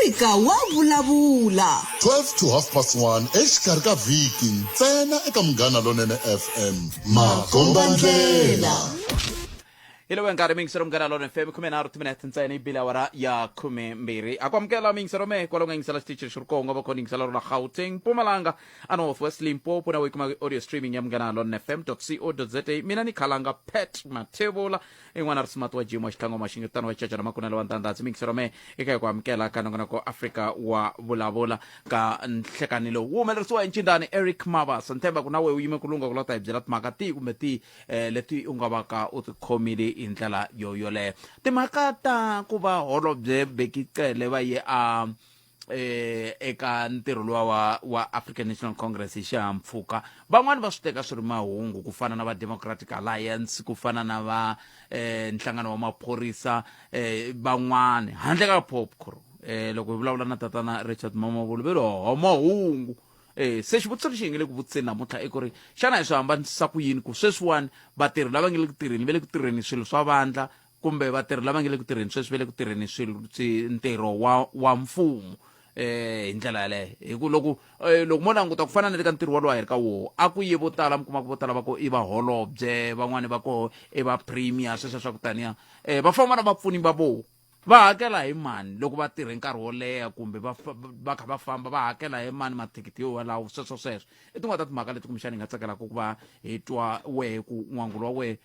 Afrika wa Vulavula 12 to 1:30 exikarhi ka vhiki ntsena eka Munghana Lonene FM Makombandlela. Hello nkarhi mingisero Munghana Lonene FM 13 minutes ntsena ibile awara ya 12 akwamukela mingisero me kwalo ngisela stitcher shurkongo bakho ngisela rona Gauteng Mpumalanga North West Limpopo na wekuma audio streaming ya Munghana Lonene FM.co.za mina ni khalanga Pet Mathebula engwana ri smart wa jimo xitlango maxingetano wa chacha na makuna lawa ntandatsi mingisero me eka kwamukela ka nongona ko Afrika wa Vulavula ka nhlekanilo wumelerisiwa encindani Eric Mavas nthemba kuna we uyime kulunga kulota ibyela timaka kumbe leti ungavaka utikhomile indlela yoyole timhaka ta ku va holobye Bekicele va ye a eka ntirho wa African National Congress hi xihampfhuka van'wani va swi teka swi ri mahungu ku fana na va Democratic Alliance ku fana na va nhlangano wa maphorisa van'wani handle ka popcorn loko hi vulavula na tatana Richard Mavonelo velo mahungu se xivutiso lexi hi nge le ku vutiseni namuntlha i ku ri xana hi swi hambanisa ku yini ku sweswiwani vatirhi lava nge le ku tirheni va le ku tirheni swilo swa vandla kumbe vatirhi lava nge le ku tirheni sweswi va le ku tirheni ntirho wa mfumo hi ndlela yaleyo hi ku loko mo languta ku fana na le ka ntirho walowa hi ri ka woho a ku ye vo tala mi kuma ku vo tala va ko i va holobye van'wani va koho i va premier sweswo swa ku taniya va famba na vapfuni va voho va hakela hi mani loko va tirhe nkarhi wo leha kumbe va kha va famba va hakela hi mani mathikithi yo walawo sweswo i tin'wana ta timhaka leti kumbexani hi nga tsakelaka ku va hi twa wehe ku n'wangulo wa wehe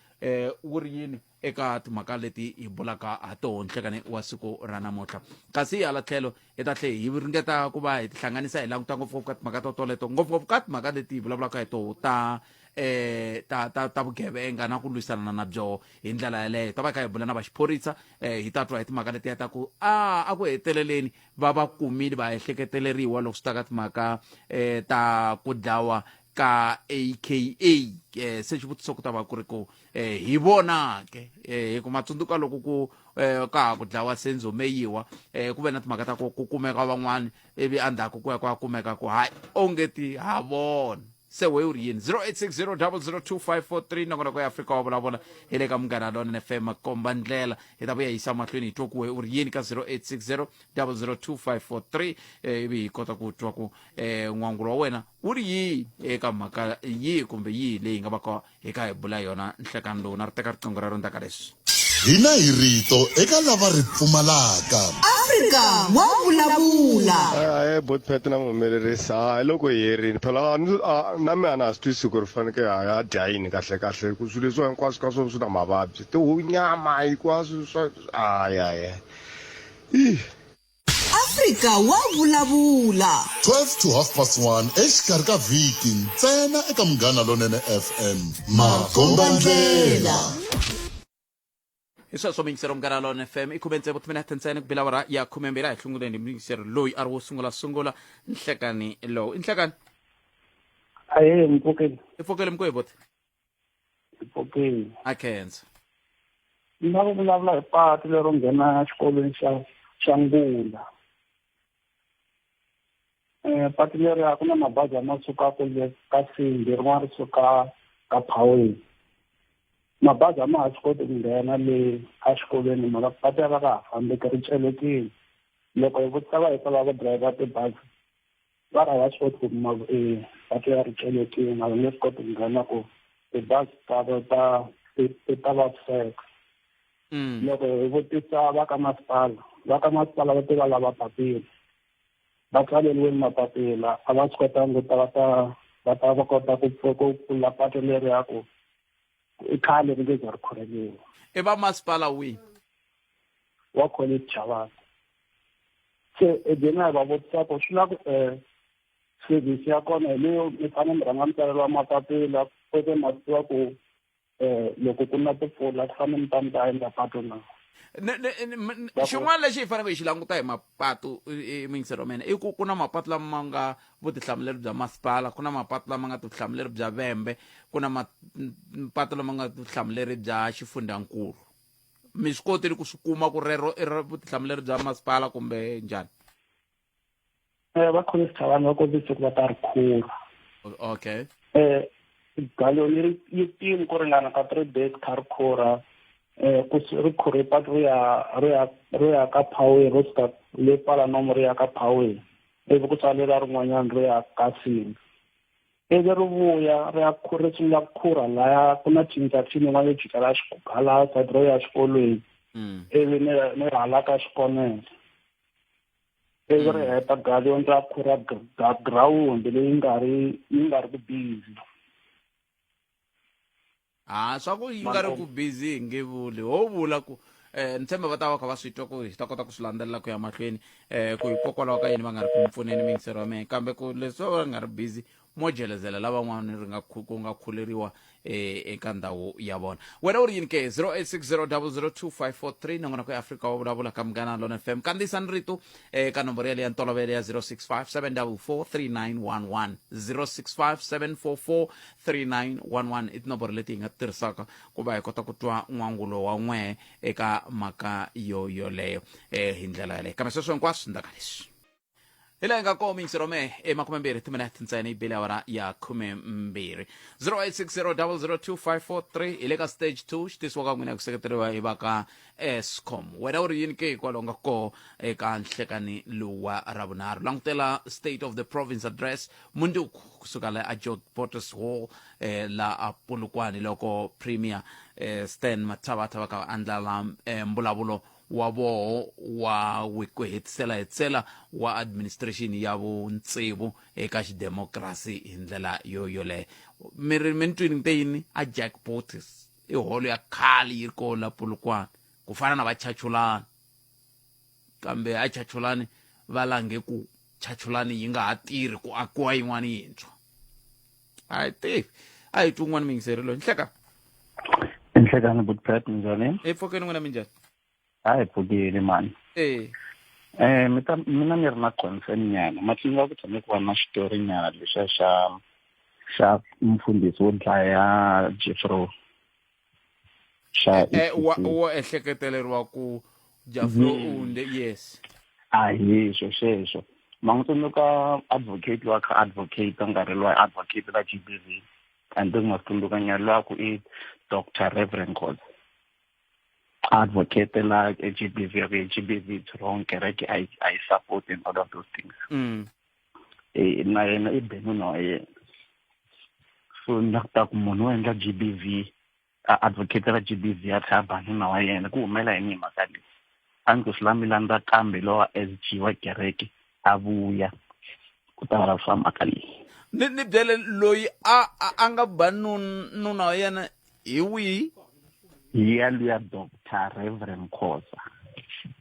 wu ri yini eka timhaka leti hi bulaka ha toho nhlekani wa siku ra namuntlha kasi hi hala tlhelo hi ta tlhe hi ringeta ku va hi tihlanganisa hi languta ngopfungopfu ka timhaka to toleto ngopfungopfu ka timhaka leti hi vulavulaka hi toho ta vugevenga na ku lwisana na byoho hi ndlela yaleyo ta va kha hi bula na va xiphorisa hi ta twa hi timhaka leti ya ta ku a ku heteleleni va va kumile va ehleketeleriwa loko swi ta ka timhaka ta ku dlawa ka AKA se xivutiso ku ta va ku ri ku hi vona ke hi ku matsundzuka loko ku ka ku dlawa Senzo Meyiwa ku ve na timhaka ta ku kumeka van'wani ivi andzhaku ku ya ku kumeka ku hayi ongeti ha vona se we uri yini 0860002543 nongona ko ya Afrika wa Vulavula hi le ka Munghana Lonene FM Makombandlela hi ta vuya hi yisa mahlweni hi twa ku we uri yini ka 0860002543 ivi hi kota ku twa ku n'wangulo wa wena uri yini eka mhaka yihi kumbe yihi leyi nga va ka hi ka hi bula yona nhlekani lowu na ri teka riqingho ra rondzaka leswi Hina hi rito eka lava ri pfumalaka Afrika wa Vulavula bot phet na muhumelerisa loko hi herini phela na mina na swi twisi ku ri faneke ha dya yini kahle kahle ku swilo leswi hinkwaswo ka swona swi na mavabyi nyama hinkwaswo swa Afrika wa Vulavula 12 to 1:30 exikarhi ka vhiki ntsena eka Munghana Lonene FM Makombandlela. Iswo mingisero Munghana Lonene FM ikhubenze vo minutes ntsena ku bila awara ya 12 hi hlunguleni mingisero loyi a ri wo sungula nhlekani lowu inhlekani aye mpokeni ifokele mko hibote mpokeni akhenza na ku vulavula hi patu lero nghena xikolweni xa Ngula patu leri a ku na mabazi ma suka ku le ka Sindi rin'wana ri suka ka Phaweni mabazi ma ha swi koti ku nghena le a xikolweni mara patu ra ha fambeki ri celekile loko hi vutisa va hi lava va driver tibazi va ra va swi koti ku patu ya ri celekile mara nge swi koti ku nghena ku tibazi ta vaviseka loko hi vutisa va ka masipala va tiva lava papila va tsaleliweni mapapila a va swi kotangi va ta kota ku pfula patu leri ya ku i khale ri nge za ri khoreliwa i va masipala wihi wa college Chavani se edena va vutisa ku swi la ku service ya kona hi leyo mi fanele mi rhanga mi tsaleriwa mapapila kote ma tiva ku loko ku na timpfula ku fanele mi ta endla patu na xin'wana lexi hi fanele hi xi languta hi mapatu mingisero mena i ku na mapatu lama nga vutihlamuleri bya masipala ku na mapatu lama nga vutihlamuleri bya Vhembe ku na mapatu lama nga vutihlamuleri bya xifundzankulu mi swi kotile ku swi kuma ku rero i vutihlamuleri bya masipala kumbe njhani va college Chavani va kotise ku va ta ri khura okay galo yi tini ku ringana ka 3 days kha ri khura ku ri khure patu ri ya ka Phaweni ro suka le pala nomoro ya ka Phawe ivi ku tsalela rin'wanyana ri ya ka Singa ivi ri vuya ri ya ri sungula ku khurha laya ku na thintathini yin'wana yo jikela hala side ro ya xikolweni ivi ni hala ka xikonelo ivi ri heta gadi yo ndza khurha girawundi leyi nga ri ku busy swa ku yi nga ri ku busy hi nge vuli ho vula ku ni tshemba va ta va kha va swi twa ku hi ta kota ku swi landzelela ku ya mahlweni ku hikokwalaho ka yini va nga ri ku mpfuneni mingiseri wa mehe kambe ku leswi va nga ri busy mo jelezela lavan'wana ku nga khuleriwa eka ndhawu ya vona wena u ri yini ke 0860002543 nongona ku Afrika wa vulavula ka Munghana Lona FM kandziyisani rito ka nomboro yale ya ntolovelo ya 0657443911 0657443911 i tinomboro leti hi nga tirhisaka ku va hi kota ku twa n'wangulo wa n'we eka mhaka yoleyo hi ndlela yaleyo kambe sweswo hinkwaswo ndaka leswi hi laha hi nga koho mingiseri wa mehe 20 timinete ntsena yi bile awara ya 12 0860002543 hi le ka stage 2 xi tisiwa ka n'wina hi ku seketeriwa hi va ka Eskom wena u ri yini ke hikwalaho nga koho eka nhlekani lowu wa ravunharhu langutela state of the province address munduku kusuka la a George Porter's Hall la a Polokwane loko premier Stan Mathavatha va ka andlala mbulavulo wa voho wa ku hetisela wa administration ya vuntsevu eka xidemokirasi hi ndlela yoleyo mitwini te yini a Jack Porter's i holo ya khale yi ri koho la Polokwane ku fana na vachachulani kambe a chachulani va lange ku chachulani yi nga ha tirhi ku akiwa yin'wana yintshwa a hi tivi a hi twi un'wana mingiseri loyi Inhlekani Budpret njani? Epfokeni n'wina minjhani? Hayi pfukile mani. Mina ni ri na concern nyana matlinga ku tshame ku va na xitori nyana lexa xa mfundhisi wo dlaya Jeffro wo ehleketeleriwa ku Jeffro unde yes hayi sweswo mangutsundzuka advocate wa kha advocate nkarhi loyi advocate la GBV and then matsundzuka nyana lwaku i Dr. Reverend God advocate like GBV it's wrong kereke I support and all of those things na yena I benu no so nakta ku munhu wo endla GBV advocate la GBV a tshaba na wa yena ku humela yini mhaka leyi a ndzi swilamilanda kambe lowa SG wa kereke a vuya ku ta va swa mhaka leyi ni byele loyi a nga ba nuna wa yena hi wihi ya Dr. Reverend Khoza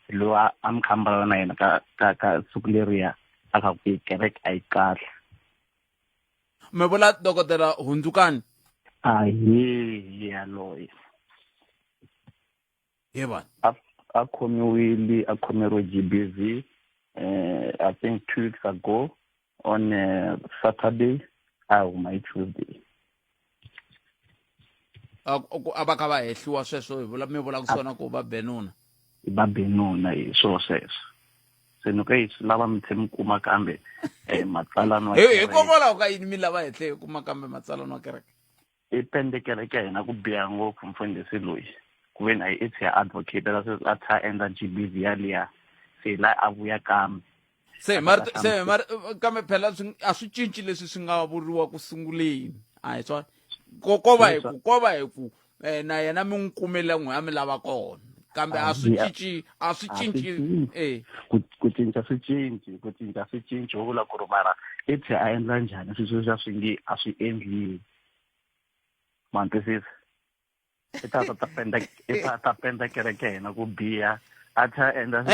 lo amkhambala na yena ka siku leriya a ka ku kereke a yi kahle me vula dokotela Hundzukani ya loyi yeba a khomeriwe GBV I think 2 weeks ago on Saturday my Tuesday abaka va hehliwa sweswo mi vula ku swona ku va benuna sweswo se no ka yi lava mi tshemi kuma kambe matsalano hikokwalaho ka yini mi lava hehle kuma kambe matsalano wa kereke i pende kereke ya hina ku biha ngopfu mfundhisi loyi ku ve na it's ya advocate a tha endla GBV yaliya se la a vuya kambe se kambe phela a swi cinci leswi swi nga vuriwa ku sunguleni a hi swona ko va hi ku na yena mi n'wi kumele n'we a mi lava kona kambe a swi cinci ku cinca swi cinci ho vula ku ri mara i tlhe a endla njhani swilo leswi swi nge a swi endliwi mantwisisa i ta penda kereke hina ku biha a tlhe endla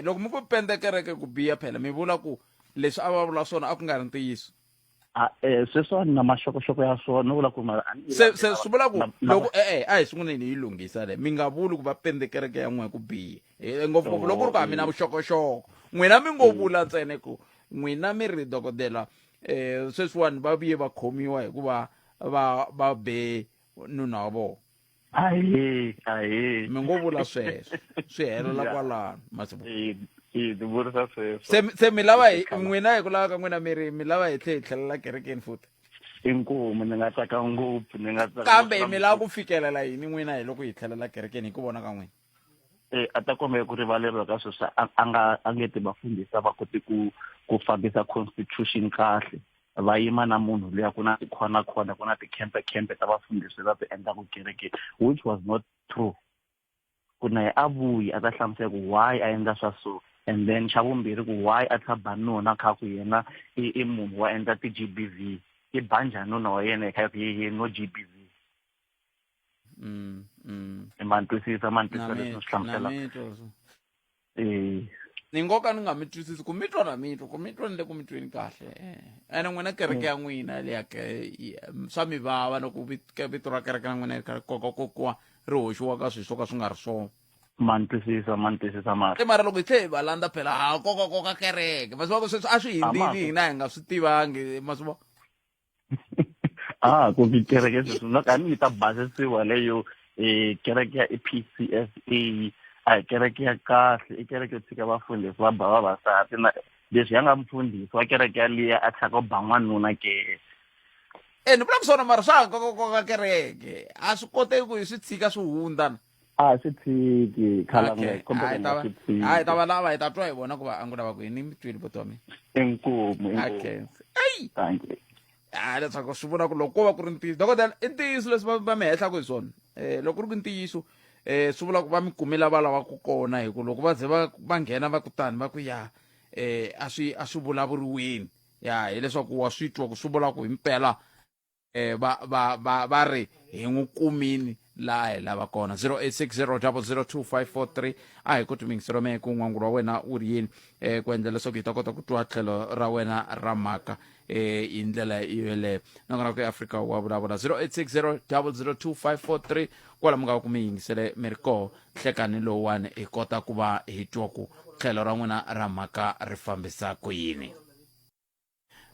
loko mi ku penda kereke ku biha phela mi vula ku leswi a va vula swona a ku nga ri ntiyiso sweswo na maxokoxoko ya swona vula ku mara se swi vula ku loko a hi sunguleni hi lunghisa le mi nga vuli ku va pende kereke ya n'we ku biha ngopfungopfu loko ku ri ku ha mi na vuxokoxoko n'wina mi ngo vula ntsene ku n'wina mi ri dokodela sweswiwani va vuye va khomiwa hikuva va be nuna wa vona mi ngo vula sweswo swi helela kwalano Mathebula se mi lava n'wina hi ku lava ka n'wina mi lava hi tlhelela kerekeni futhi inkomu ni nga tsaka ngopfu kambe mi lava ku fikelela yini n'wina hi loko hi tlhelela kerekeni hi ku vona ka n'wina atakomeka ku rivaleriwa ka sweswo a nge ti vafundhisa va koti ku fambisa constitution kahle va yima na munhu luya ku na tikhona ku na tikhempe ta vafundhisi va ti endla ku kereke, which was not true. Ku na a vuyi a ta hlamusela ku why a endla swa so, and then xa vumbirhi ku why a tshaba nuna kha ku yena i munhu wa endla ti-GBV, i banja nuna wa yena kha ku ye no GBV. Mantwisisa leswi hlamusela. Ni ngoka ni nga mi twisisi ku mitwa na mitwa ku mitwa ni le ku mitweni kahle ene n'wina kereke ya n'wina le ya swa mi vava loko vito ra kereke na n'wina kokiwa ri hoxiwa ka swilo swo ka swi nga ri swona. Mantwisisa mara loko hi tlhe hi va landza phela koka kereke masiva sweswi a swi hindzini hina hi nga swi tivangi masiva ku kereke sweswi na kani yi ta basisiwa leyo kereke ya PCSA a kereke ya kahle i kereke yo tshika vafundhisi va ba vavasati na leswi ya nga mfundhisi wa kereke yaliya a tlhaka ba n'wanuna ke ni vula ku swona mara swa koka kereke a swi koteki ku hi swi tshika swi hundana swi tshiki hi ta va lava hi ta twa hi vona ku va angula va ku hi ni mitwini vo twa mina inkomu leswaku swi vona ku loko ko va ku ri ntiyiso dokodela i ntiyiso leswi va mi hehlaku hi swona loko ku ri ku ntiyiso swi vula ku va mi kumela va lavaku kona hi ku loko va ze va nghena va kutani va ku ya a swi vulavuriweni ya hileswaku wa swi twa ku swi vula ku hi mpela va ri hi n'wi kumini laha hi lava kona 0860002543 a hi ku timingiselo me ku n'wangu wa wena u ri yini ku endla leswaku hi ta kota ku twa tlhelo ra wena ra mhaka hi ndlela yeleyo nakona ku eAfrika wa vulavula 0860002543 kwala mi nga ku mi yingisele mi ri koho nhlekani lowuwani hi kota ku va hi twa ku tlhelo ra n'wina ra mhaka ri fambisa ku yini.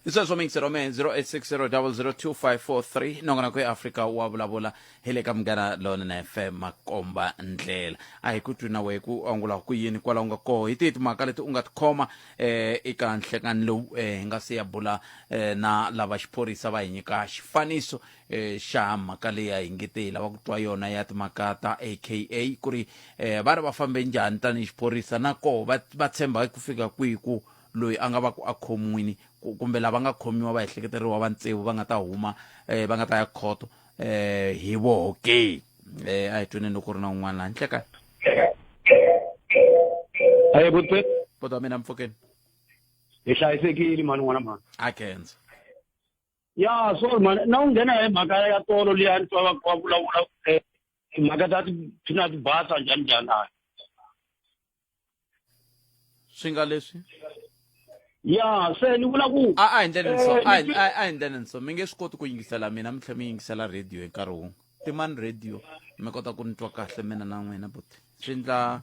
Isweswo mingiselo me 0860002543 nongana ku eAfrika wa vulavula hi le ka Munghana Lonene FM makomba ndlela a hi ku twi na we ku angula ku yini kwala u nga koho hi timhaka leti u nga tikhoma eka nhlekani lowu hi nga se ya bula na lava xiphorisa va hi nyika xifaniso xa mhaka leyi hi nge te hi lava ku twa yona ya timhaka ta AKA ku ri va ri va fambe njhani tanihi xiphorisa na koho va tshemba ku fika kwihi ku loyi a nga va ku a khomiwini kumbe lava nga khomiwa va ehleketeriwa va ntsevu va nga ta huma va nga ta ya khoto hi voho ke a hi tweneni loko ri na un'wana laha nhleka bota mina mpfukeni hi hlayisekile mani n'wana mani a kenza ya so mani na u nghena hi mhaka ya tolo liya ni twa va vulavula mhaka ta tina tibasa njhani swi nga leswi ya se ni vula ku a hi ndleleni so mi nge swi koti ku yingisela mina mi tlhe mi yingisela radio hi nkarhi wun'we timani radio mi kota ku ni twa kahle mina na n'wina but swi ndla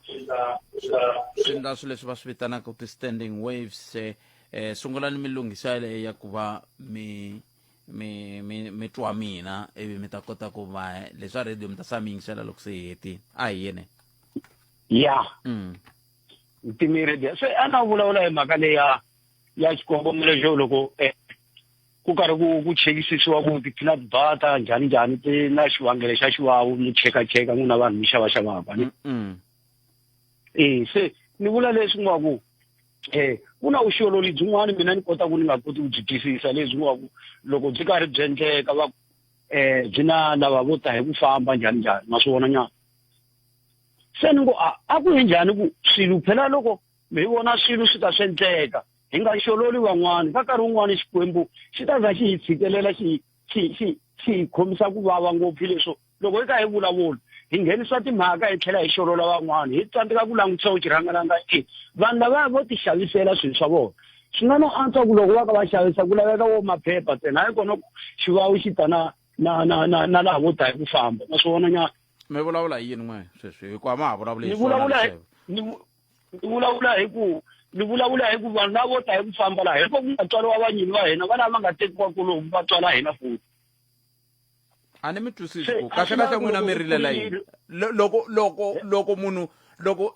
swilo leswi va swi vitanaka ti-standing waves sungulani mi lunghisa ya ku va mi twa mina ivi mi ta kota ku va leswa radio mi ta sa mi yingisela loko se hi hetini a hi yene ya timi radio se a na vulavula hi mhaka leya ya xikongomelo xo loko ku karhi ku chekisisiwa ku ti-peanut butter njhani ti na xivangelo xa xiwawu mi cheka n'wina vanhu mi xavaxavaka ni se ni vula leswi nga ku ku na vuxiololi byin'wana mina ni kota ku ni nga koti ku byi twisisa lebyi nga ku loko byi karhi byi endleka va byi na lava vo ta hi ku famba njhani ma swi vona nyana se ni ngo a ku hi njhani ku swilo phela loko mi vona swilo swi ta swi endleka hi nga xololi van'wana ka nkarhi wun'wana xikwembu xi ta za xi hi tshikelela xi khomisa ku vava ngopfu leswo loko hi ka hi vulavula hi nghenisa timhaka hi tlhela hi xolola van'wana hi tsandzeka ku langutisa ku xirangalanga vanhu lava vo ti xavisela swilo swa vona swi nga no antswa ku loko va ka va xavisa ku laveka wo maphepha ntsena hayi kona xivawu xi ta na laha vo ta hi ku famba na swi vona nyana mi vulavula hi yini n'we sweswi hikuva ma ha vulavula ni vulavula hi ku vanhu lavo ta hi ku famba laha hiloko ku nga tswariwa vanyini va hina va lava va nga tekiwa kolomu va tswala hina futhi a ni mi twisisi ku kahle n'wina mi rilela yini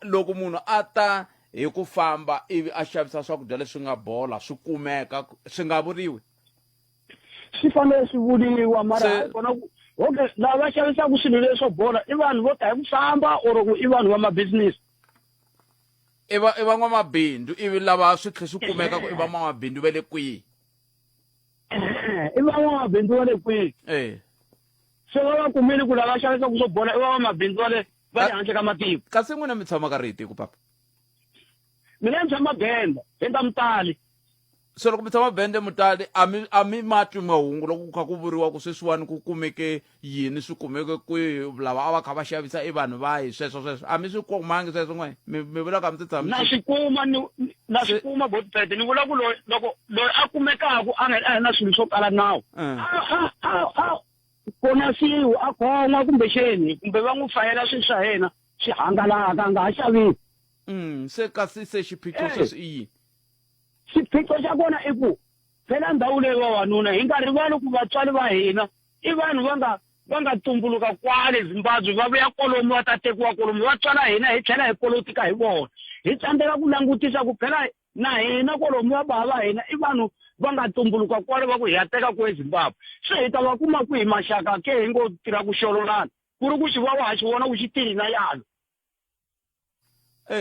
loko munhu a ta hi ku famba ivi a xavisa swakudya leswi nga bola swi kumeka swi nga vuriwi swi fanele swi vuliwa mara kona okay lava xavisaka swilo leswo bola i vanhu vo ta hi ku famba or i vanhu va ma-business i van'wamabindzu ivi lava swi tlhe swi kumeka ku i van'wamabindzu va le kwihi i van'wamabindzu va le kwihi se va kumile ku lava xavisaka swo bola i van'wamabindzu va le handle ka matiko kasi n'wina mi tshama ka rihi tiko papa mina ni tshama Benda Mutali so loko mi tshama Benda Mutali a mi matwi mahungu loko ku kha ku vuriwa ku sweswiwani ku kumeke yini swi kumeke kwihi lava a va kha va xavisa i vanhu vahi sweswo a mi swi kumangi sweswo n'we mi vula ka mi ti tshama na swi kuma botipete ni vula ku loko loyi a kumekaku a nga na swilo swo kala nawu konasiwa a khoma kumbe xeni kumbe va n'wi fayela swilo swa yena swi hangalaka a nga ha xavisi se kasi se xiphiqo sweswi i yini xiphiqo xa kona i ku phela ndhawu leyi vavanuna hi nga rivali ku vatswari va hina i vanhu va nga tumbuluka kwale Zimbabwe va vuya kolomu va ta tekiwa kolomu vatswala hina hi tlhela hi polotika hi vona hi tsandzeka ku langutisa ku phela na hina kolomu va bava hina i vanhu va nga tumbuluka kwale va ku hi ya teka ku eZimbabwe se hi ta va kuma ku hi maxaka ke hi ngo tirha ku xololana ku ri ku xi va xi vona ku xi tiri na yalo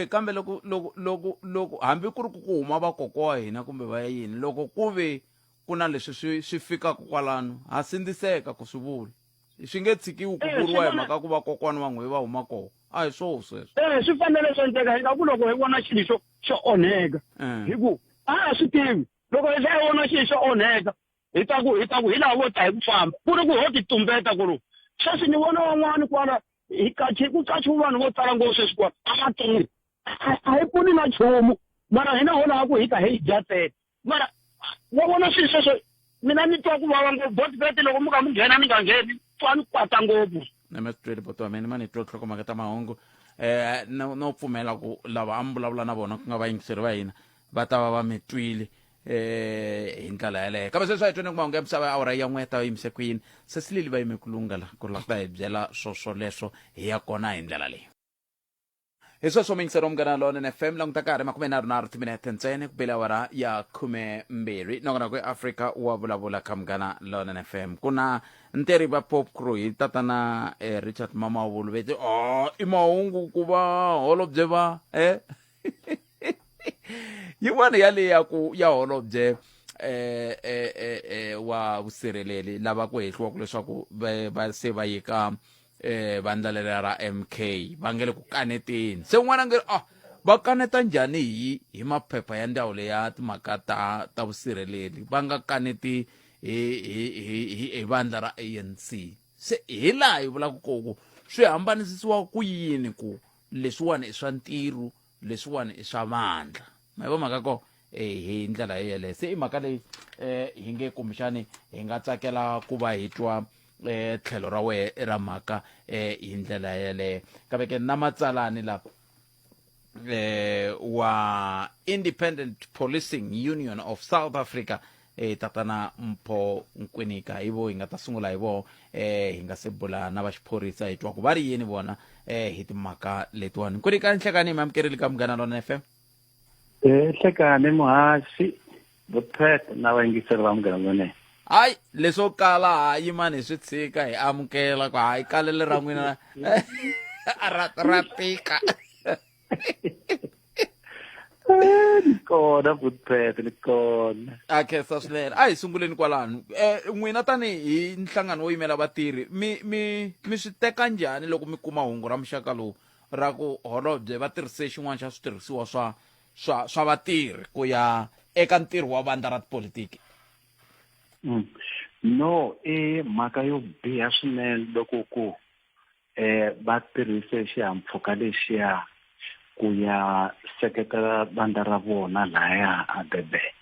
kambe loko hambi ku ri ku huma vakokwa wa hina kumbe va yini loko ku ve ku na leswi swi fikaka kwalano ha sindziseka ku swi vula swi nge tshikiwi ku vuriwa hi mhaka ku vakokwani va n'we va huma kona a hi swoho sweswo swi fanele swo endleka hi nga ku loko hi vona xilo xo onheka hi ku a swi tivi loko hi tlhe hi vona xilo xo onheka hi ta ku hi lava vo ta hi ku famba ku ri ku ho ti tumbeta ku ri sweswi ni vona van'wani kwala ku kachiwa vanhu vo tala ngopfu sweswi kwala a va tirhi a hi pfuni na nchumu mara hina ho lava ku hi ta hi dyatela mara wa vona swilo sweswo mina ni twa ku vava ngopfu botibete loko mi kha mi nghena mi nga ngheni twa ni kwata ngopfu na mi swi tweli poto wa mina ma ni twa nhlokomhaka ta mahungu no pfumela ku lava a mi vulavula na vona ku nga vayingiseri va hina va ta va va mi twile hi ndlela yaleyo kambe sweswi a hi twini ku mahungu ya misava ya awara ya n'we ta va yimise ku yini se silili va yime ku lungela ku ri la ku ta hi byela swoswoleswo hi ya kona hi ndlela leyi hi sweswo mingisero mugana lone FM languta karhi 23 timinete ntsene ku bela awara ya 12 nokona ku Afrika wa vulavula kha mugana lone FM ku na nteri va pop crew hi tatana Richard Mavonelo vete i mahungu ku va holobye va yin'wana yaleya ku ya holobye wa vusirheleli lava ku hehliwa ku leswaku va se va yika vandla leri ra MK va nge le ku kaneteni se un'wana nge va kaneta njhani hi maphepha ya ndhawu leya timhaka ta vusirheleli va nga kaneti hi vandla ra ANC se hi laha hi vulaka koku swi hambanisisiwa ku yini ku leswiwani i swa ntirho leswiwani i swa vandla ma vo mhaka ko hi ndlela yeleyo se i mhaka leyi hi nge kumbexani hi nga tsakela ku va hi twa tlhelo ra we ra mhaka hi ndlela yeleyo kambe ke na matsalani la wa Independent Policing Union of South Africa tatana Mpho Nkwinika hi vo hi nga ta sungula hi vo hi nga se bula na va xiphorisa hi twa ku va ri yini vona hi timhaka letiwani Nkwinika nhlekani mi amukerile ka Munghana Lona FM nhlekani muhaxi vuphete na vayingiseri va Munghana Lona hayi leswo kala hayi mani hi swi tshika hi amukela ku hayi kalele ra n'wina ra tika ni kona vuphete ni kona a khensa swinene a hi sunguleni kwalano n'wina tanihi nhlangano wo yimela vatirhi mi swi teka njhani loko mi kuma hungu ra muxaka lowu ra ku holobye va tirhise xin'wana xa switirhisiwa swa vatirhi ku ya eka ntirho wa vandla ra tipolitiki no mhaka yo biha swinene loko ku va tirhise xihahampfhuka lexiya ku ya seketela vandla ra vona lahaya a Durban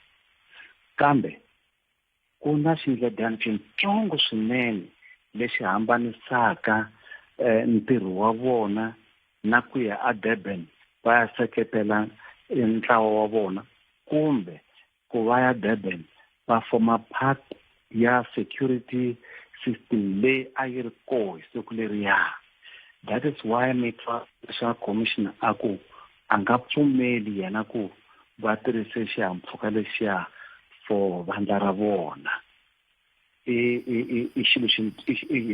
kambe ku na xindledani xintsongo swinene lexi hambanisaka ntirho wa vona na ku ya a Durban va ya seketela ntlawa wa vona kumbe ku va ya Durban va forma part ya security system leyi a yi ri koho hi siku leriya that is why Special Commissioner a ku a nga pfumeli yena ku va tirhise xihahampfhuka lexiya for vandla ra vona i xilo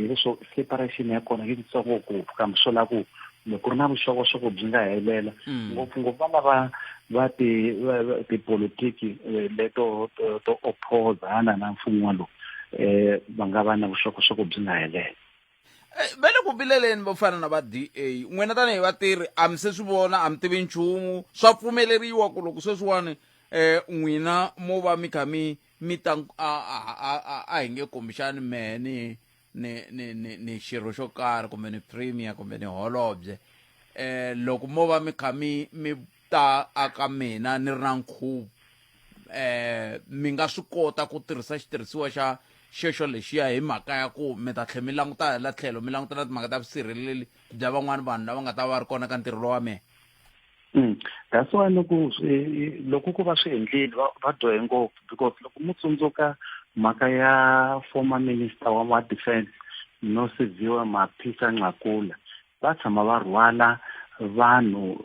leswo separation ya kona yi tsongo ku kambe swo la ku loko ri na vuxokoxoko byi nga helela ngopfungopfu va lava tipolitiki leto to oppose-ana na mfumo walowu va nga va na vuxokoxoko byi nga helela. Va le ku vileleni vo fana na va DA n'wina tanihi vatirhi a mi se swi vona a mi tivi nchumu swa pfumeleriwa ku loko sweswiwani n'wina mo va mi kha mi ta a hi nge kombixani mehe ni xirho xo karhi kumbe ni premier kumbe ni holobye loko mo va mi kha mi ta aka mina ni ri na nkhuvo mi nga swi kota ku tirhisa xitirhisiwa xa xexo lexiya hi mhaka ya ku mi ta tlhe mi languta hi la tlhelo mi languta na timhaka ta vusirheleli bya van'wani vanhu lava nga ta va ri kona ka ntirho lowa mehe. That's why loko ku va swi endlile va dyohe ngopfu because loko mo tsundzuka mhaka ya former minister wa defense no Siviwe Maphisa Nxakula va tshama va rhwala vanhu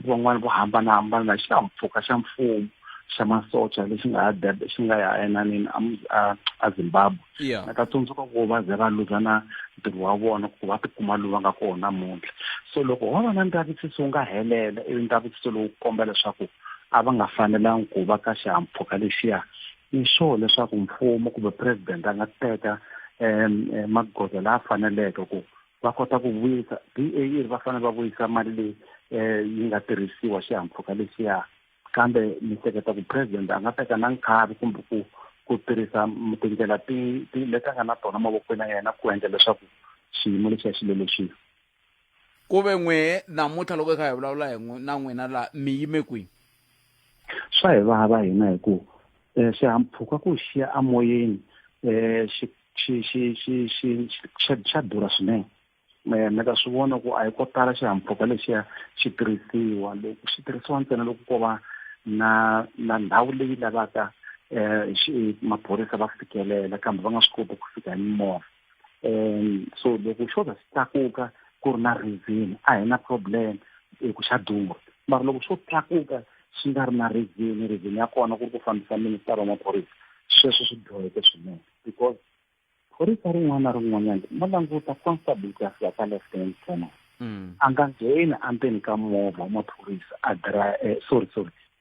van'wana vo hambanahambana na xihahampfhuka xa mfumo xa masocha lexi nga ya enanini a Zimbabwe. Na ta tsundzuka ku va ze va luzana ntirho wa vona ku va tikuma lowu va nga kona namuntlha. So loko wa va na ndzavisiso wu nga helela ndzavisiso lowu kombela leswaku a va nga fanelangi ku va ka xihahampfhuka lexiya ni sure leswaku mfumo kumbe president a nga teka magoza lawa faneleke ku va kota ku vuyisa DA va fanele va vuyisa mali leyi yi nga tirhisiwa xihahampfhuka lexiya kambe ni hleketa ku president a nga teka na nkhavi kumbe ku tirhisa tindlela leti a nga na tona mavokweni ya yena ku endla leswaku xiyimo lexiya xi lelexiwa. Ku ve n'we namuntlha loko hi kha hi vulavula na n'wina laha mi yime kwihi? Swa hi vava hina hi ku xihahampfhuka ku xiya amoyeni xa durha swinene. Mi ta swi vona ku a hi ko tala xihahampfhuka lexiya xi tirhisiwa loko xi tirhisiwa ntsena loko ko va na ndhawu leyi lavaka maphorisa va fikelela kambe va nga swi koti ku fika hi mimovha. So loko xo za xi tlakuka ku ri na reason a hi na problem ku xa durha mara loko swo tlakuka swi nga ri na reason ya kona ku ri ku fambisa minister wa maphorisa sweswo swi dyoheke swinene because phorisa rin'wana na rin'wanyana ma languta constable ya fika ka left hand corner a nga ngheni endzeni ka movha wa maphorisa sorry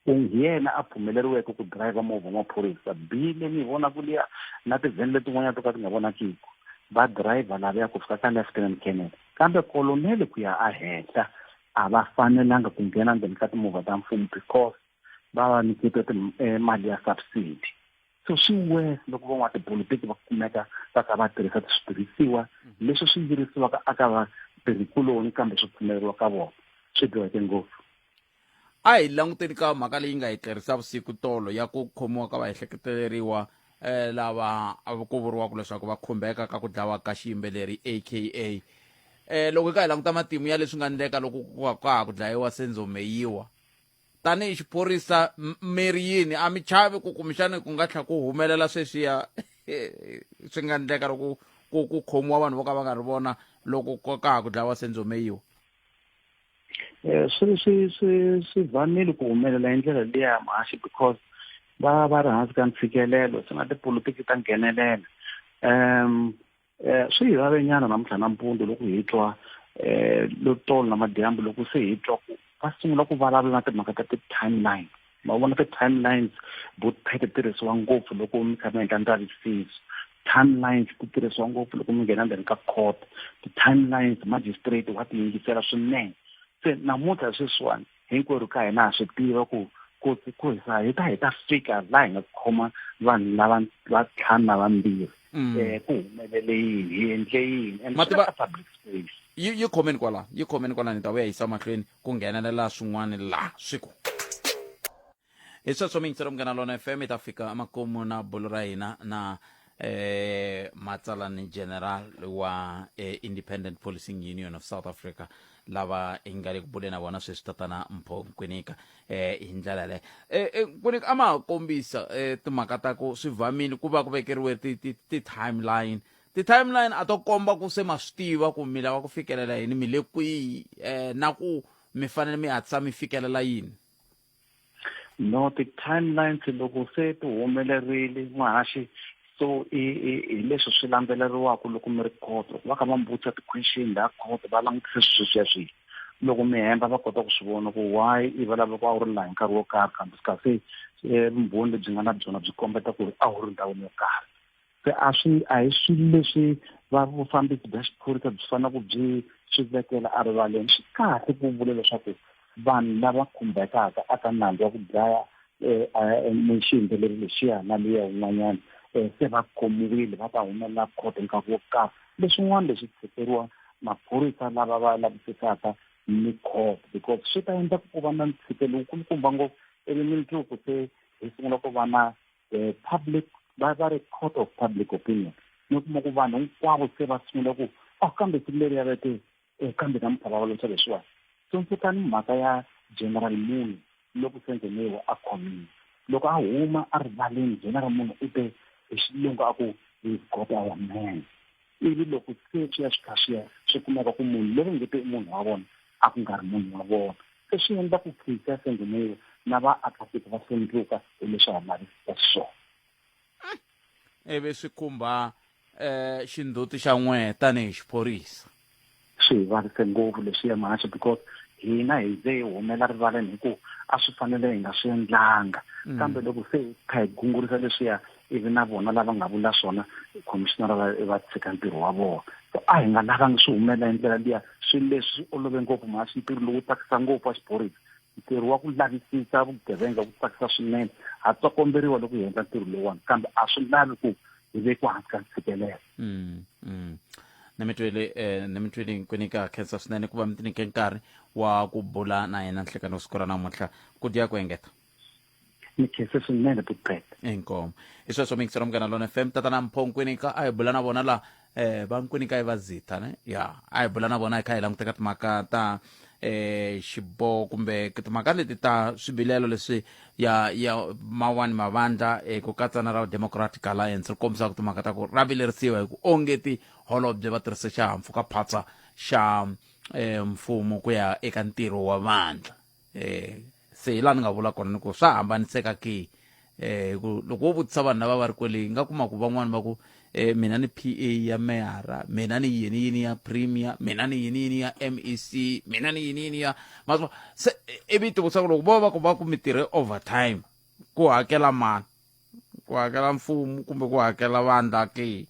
ku yena a pfumeleriweke ku driver movha wa maphorisa bile ni vona vuliya na tivheni letin'wanyana to ka ti nga vonakiki va driver lava ya ku fika ka left hand corner kambe koloneli ku ya ahenhla a va fanelanga ku nghena ndzeni ka timovha ta mfumo because va va nyikete mali ya subsidy. So swi worse loko van'watipolitiki va kumeka va kha va tirhisa switirhisiwa leswi swi yirisiwaka aka vatirhikuloni kambe swi pfumeleriwa ka vona swi dyoheke ngopfu. A hi languteni ka mhaka leyi nga hi tlerisa vusiku tolo ya ku khomiwa ka vaehleketeleriwa lava ku vuriwaka leswaku va khumbeka ka ku dlawa ka xiyimbeleri aka loko hi kha hi languta matimu ya leswi nga endleka loko ka ha ku dlayiwa Senzo Meyiwa tanihi xiphorisa miri yini a mi chavi ku kumbexani ku nga tlha ku humelela sweswiya swi nga endleka loko ku khomiwa vanhu vo ka va nga ri vona loko ka ha ku dlayiwa Senzo Meyiwa? Swi vanile ku humelela hi ndlela liya mahaxi because va ri hansi ka ntshikelelo swi nga tipolitiki ta nghenelela. Swi hi vavenyana namuntlha nampundzu loko hi twa tolo na madyambu loko se hi twa ku va sungula ku vulavula na timhaka ta ti-timeline. Ma vona ti-timelines ti tirhisiwa ngopfu loko mi kha mi endla ndzavisiso. Timelines ti tirhisiwa ngopfu loko mi nghena ndzeni ka court. Ti-timelines magistrate wa ti yingisela swinene. Se namuntlha sweswiwani hinkwerhu ka hina ha swi tiva ku hi ta fika laha hi nga khoma vanhu lava va ntlhanu na vambirhi. Ku humelele yini hi endle yini and public space. Yi khomeni kwala ni ta vuya yisa mahlweni ku nghenelela swin'wana laha swiku hi sweswo mingisero Munghana Lona FM hi ta fika makumu na bolo ra hina na matsalani general wa Independent Policing Union of South Africa lava hi nga le ku buleni na vona sweswi tatana Mpho Nkwinika hi ndlela leyo Nkwinika a ma ha kombisa timhaka ta ku swi vamile ku va ku vekeriwe ti-timeline a to komba ku se ma swi tiva ku mi lava ku fikelela yini mi le kwihi na ku mi fanele mi hatlisa mi fikelela yini. No, ti-timelines loko se ti humelerile mahaxi So leswi swi landzeleriwaka loko mi ri court va kha va mi vutisa ti-question la court va langutisa sweswiya swihi loko mi hemba va kota ku swi vona ku why i va lava ku a wu ri laha hi nkarhi wo karhi kambe kasi vumbhoni lebyi nga na byona byi kombeta ku ri a wu ri ndhawini yo karhi se a hi swilo leswi vufambisi bya xiphorisa byi fanele ku byi swi vekela erivaleni swi kahle ku vula leswaku vanhu lava khumbekaka aka nandzu wa ku dlaya xiyimbeleri lexiya na liya un'wanyana se va khomiwile va ta humelela court nkarhi wo karhi leswin'wana leswi tshiteriwa maphorisa lava va lavisisaka ni court because swi ta endla ku va na ntshikelelo wukulukumba ngopfu mundzuku se hi sungula ku va na public va ri court of public opinion ni kuma ku vanhu hinkwavo se va sungula ku kambe siku leri ya veke kambe na mphalavulo swa leswiwani so mpfukani mhaka ya general munhu loko sengeniwa a khomiwa loko a huma a rivaleni general munhu u te hi xilungu a ku we've got our man ivi loko se swi ya swi kha swi kumeka ku munhu loyi nge te munhu wa vona a ku nga ri munhu wa vona se swi endla ku khisa sengeniwa na vaakatiko va hlundzuka hi leswi a lavisisa swona ivi swi khumba xindzhuti xa n'we tanihi xiphorisa swi varise ngopfu leswiya mahaxo because hina hi ze hi humela rivaleni hi ku a swi fanele hi nga swi endlanga kambe loko se hi kha hi gungurisa leswiya ivi na vona lava nga vula swona commissioner va tshika ntirho wa vona so a hi nga lavanga swi humela hi ndlela liya swilo leswi swi olove ngopfu mahaxo ntirho lowu tsakisa ngopfu wa xiphorisa ntirho wa ku lavisisa vugevenga ku tsakisa swinene ha tsokomberiwa loko hi endla ntirho lowuwani kambe a swi lavi ku hi vekiwa hansi ka ntshikelelo nimitweli ku nyika khensa swinene ku va mi tinike nkarhi wa ku bula na yena nhlekani siku ra namuntlha ku dya ku engeta ni khensa swinene bukrete inkomo i sweswo mingisero Munghana Lona FM tatana mphonkwini-ka a hi bula na vona la va nkwini-ka hi va zita ne ya a hi bula na vona hi kha hi languteka timhaka ta xiboho kumbe timhaka leti ta swivilelo leswi ya mawani mavandla ku katsa na ra Democratic Alliance ri kombisaka timhaka ta ku ra vilerisiwa hi ku ongeti holobye va tirhise xihahampfhukaphatsa xa mfumo ku ya eka ntirho wa vandla se hi laha ni nga vula kona ni ku swa hambaniseka ki loko wo vutisa vanhu lava va ri kwele nga kuma ku van'wani va ku mina ni PA ya meyara mina ni yini ya premier mina ni yini ya MEC mina ni yini ya maswa se ivi tivutisa ku loko vo va ku mi tirhe overtime ku hakela mani ku hakela mfumo kumbe ku hakela vandla ke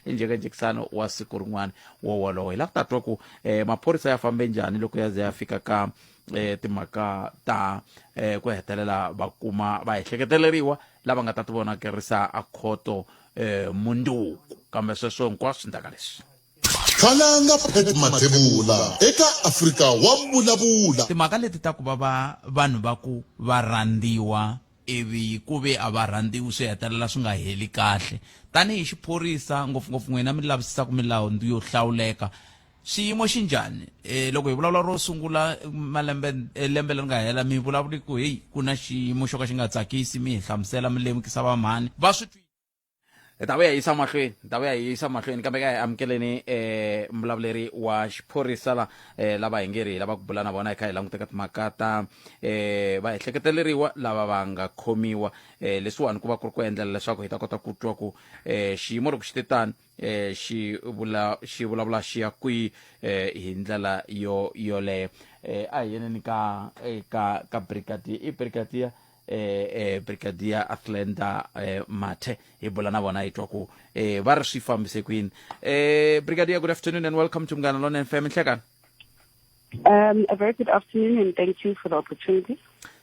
njekajekisano wa siku rin'wana wolowo hi la ku ta twa ku maphorisa ya fambe njhani loko ya ze ya fika ka timhaka ta ku hetelela va kuma va ehleketeleriwa lava nga ta ti vonakerisa a khoto munduku kambe sweswo hinkwaswo swi ndaka leswi khalanga Mathebula eka Afrika wa vulavula timhaka leti ta ku va vanhu va ku va rhandziwa ivi ku ve a va rhandziwi swi hetelela swi nga heli kahle tanihi xiphorisa ngopfungopfu n'wina mi lavisisaka milawu yo hlawuleka xiyimo xi njhani loko hi vulavula ro sungula lembe leri nga hela mi vulavuli ku heyi ku na xiyimo xo ka xi nga tsakisi mi hi hlamusela mi lemukisa vamhani va swi twi ta vuya hi yisa mahlweni kambe ka hi amukeleni mvulavuleri wa xiphorisa lava hingeri lava ku bula na vona hi kha hi languteka timhaka ta va ehleketeleriwa lava va nga khomiwa leswiwani ku va ku ri ku endlela leswaku hi ta kota ku twa ku xiyimo loko xi te tani xi vulavula xi ya kwihi hi ndlela yoleyo a hi yeneni ka brigadier brigadier Athlenda Mathe hi bula na vona hi twa ku va ri swi fambise kwini brigadier, good afternoon and welcome to Munghana Lona FM. Nhlekani? A very good afternoon and thank you for the opportunity.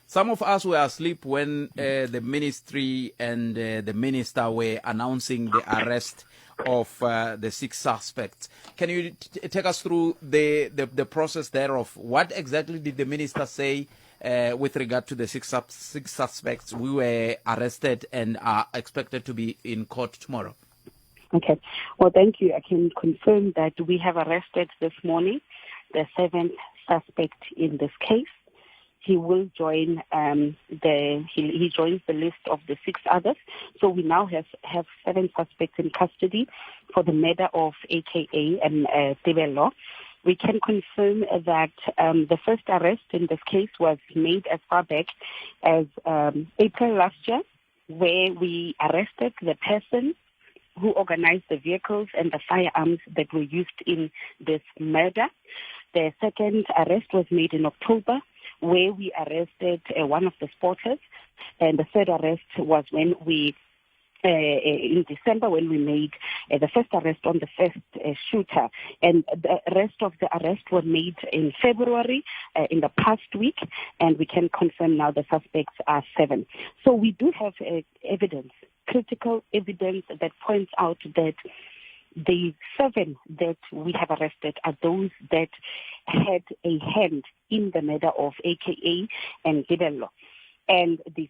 Some of us were asleep when the ministry and the minister were announcing the arrest of the 6 suspects. Can you take us through the process there of what exactly did the minister say with regard to the 6 suspects who were arrested and are expected to be in court tomorrow? Okay. Well, thank you. I can confirm that we have arrested this morning the 7th suspect in this case. He will join he joins the list of the 6 others. So we now have 7 suspects in custody for the murder of AKA and Mavonelo. We can confirm that the first arrest in this case was made as far back as April last year. where we arrested the person who organized the vehicles and the firearms that were used in this murder. The second arrest was made in October, where we arrested one of the spotters. And the third arrest was when we, in December, when we made the first arrest on the first shooter. And the rest of the arrests were made in February, in the past week, and we can confirm now the suspects are 7. So we do have evidence, critical evidence that points out that the 7 that we have arrested are those that had a hand in the murder of AKA and Vulavula. And the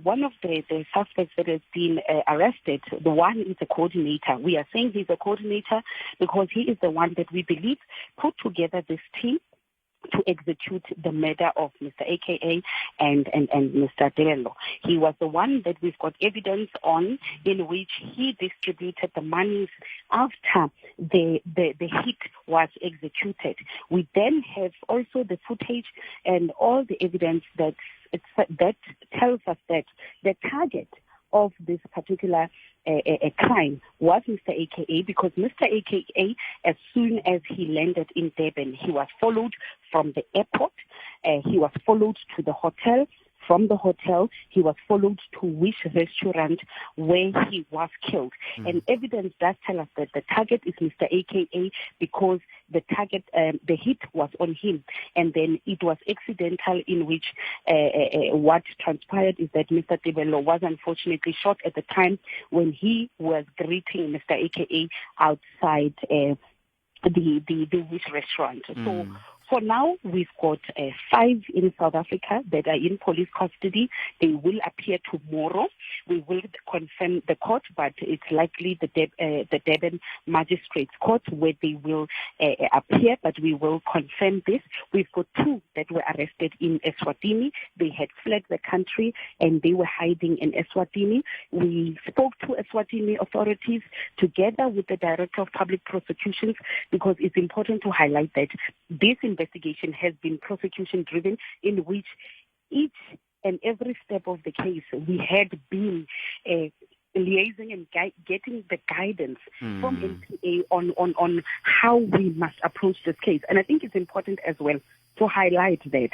one of the suspects that has been arrested, the one is a coordinator. We are saying he's a coordinator because he is the one that we believe put together this team to execute the murder of Mr. AKA and Mr. Vulavula. He was the one that we've got evidence on, in which he distributed the monies after the hit was executed. We then have also the footage and all the evidence that tells us that the target of this particular crime was Mr. AKA, because Mr. AKA, as soon as he landed in Durban, he was followed from the airport, he was followed to the hotel. From the hotel, he was followed to which restaurant where he was killed. And evidence does tell us that the target is Mr. AKA, because the target, the hit was on him. And then it was accidental, in which what transpired is that Mr. Vulavula was unfortunately shot at the time when he was greeting Mr. AKA outside the Wish restaurant. So for now, we've got 5 in South Africa that are in police custody. They will appear tomorrow. We will confirm the court, but it's likely the Durban Magistrates Court where they will appear, but we will confirm this. We've got 2 that were arrested in Eswatini. They had fled the country and they were hiding in Eswatini. We spoke to Eswatini authorities together with the Director of Public Prosecutions, because it's important to highlight that this investigation has been prosecution driven, in which each and every step of the case we had been liaising and getting the guidance from NPA on how we must approach this case. And I think it's important as well to highlight that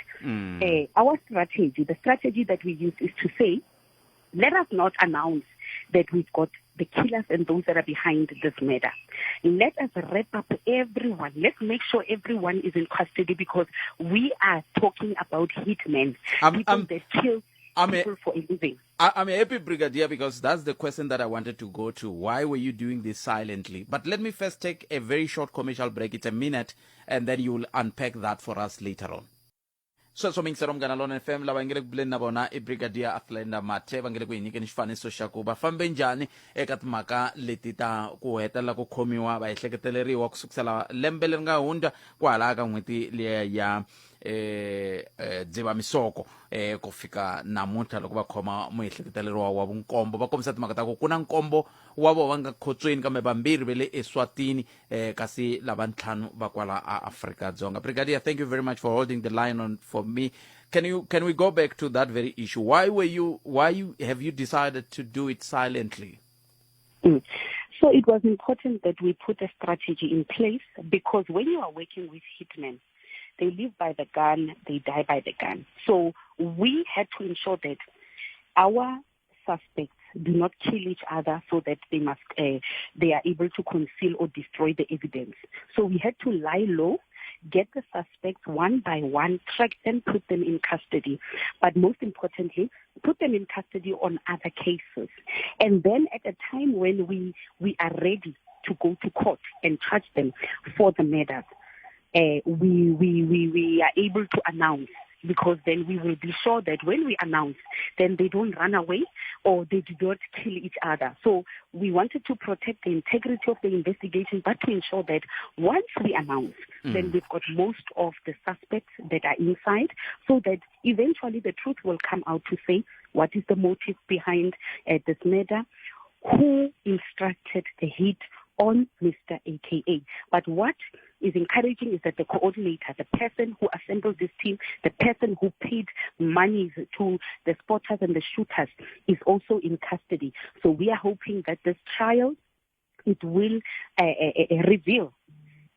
our strategy, the strategy that we use, is to say, let us not announce that we've got the killers and those that are behind this murder. Let us wrap up everyone. Let's make sure everyone is in custody, because we are talking about hitmen, people that kill people for a living. I'm happy, Brigadier, because that's the question that I wanted to go to. Why were you doing this silently? But let me first take a very short commercial break. It's a minute, and then you will unpack that for us later on. So mingisero mngana lona FM lava ngile kubuleni na bona Brigadier Athlenda Mathe va ngile ku nyike ni xifaniso xa ku va fambe njhani eka timhaka leti ta ku hetelela ku khomiwa va ehleketeleriwa ku sukusela lembe leri nga hundza ku hala ka n'hweti leya ya Dzivamisoko ku fika namuntlha loko va khoma muehleketeleriwa wa vunkombo. Va kombisa timhaka ta ku ku na nkombo wa vo va nga khotsweni kambe vambirhi ve le Eswatini kasi lava ntlhanu va kwala a Afrika-Dzonga. Brigadier, thank you very much for holding the line on for me. Can we go back to that very issue? Why have you decided to do it silently? So it was important that we put a strategy in place, because when you are working with hitmen, they live by the gun, they die by the gun. So we had to ensure that our suspects do not kill each other, so that they are able to conceal or destroy the evidence. So we had to lie low, get the suspects one by one, track them, put them in custody. But most importantly, put them in custody on other cases. And then at a time when we are ready to go to court and charge them for the murders, we are able to announce, because then we will be sure that when we announce, then they don't run away or they do not kill each other. So we wanted to protect the integrity of the investigation, but to ensure that once we announce, then we've got most of the suspects that are inside, so that eventually the truth will come out to say what is the motive behind this murder, who instructed the hit on Mr. AKA. But what is encouraging is that the coordinator, the person who assembled this team, the person who paid monies to the spotters and the shooters is also in custody. So we are hoping that this trial, it will reveal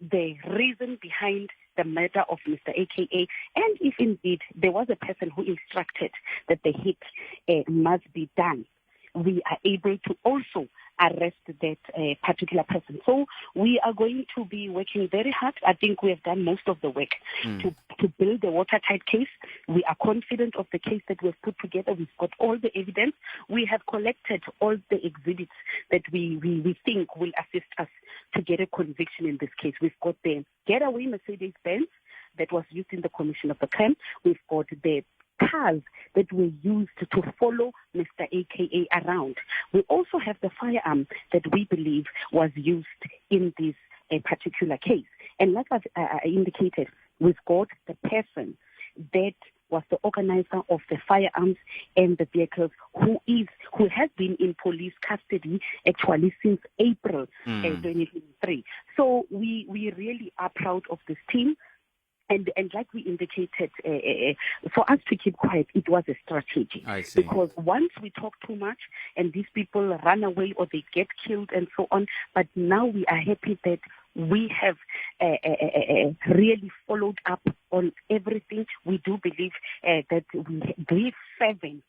the reason behind the murder of Mr. AKA, and if indeed there was a person who instructed that the hit must be done, we are able to also arrest that particular person. So we are going to be working very hard. I think we have done most of the work to build a watertight case. We are confident of the case that we've put together. We've got all the evidence. We have collected all the exhibits that we think will assist us to get a conviction in this case. We've got the getaway Mercedes-Benz that was used in the commission of the crime. We've got the cars that were used to follow Mr. AKA around. We also have the firearm that we believe was used in this particular case. And like I indicated, we've got the person that was the organizer of the firearms and the vehicles who has been in police custody actually since April 2023. So we really are proud of this team. And like we indicated, for us to keep quiet, it was a strategy. I see. Because once we talk too much and these people run away or they get killed and so on, but now we are happy that we have really followed up on everything. We do believe that these 7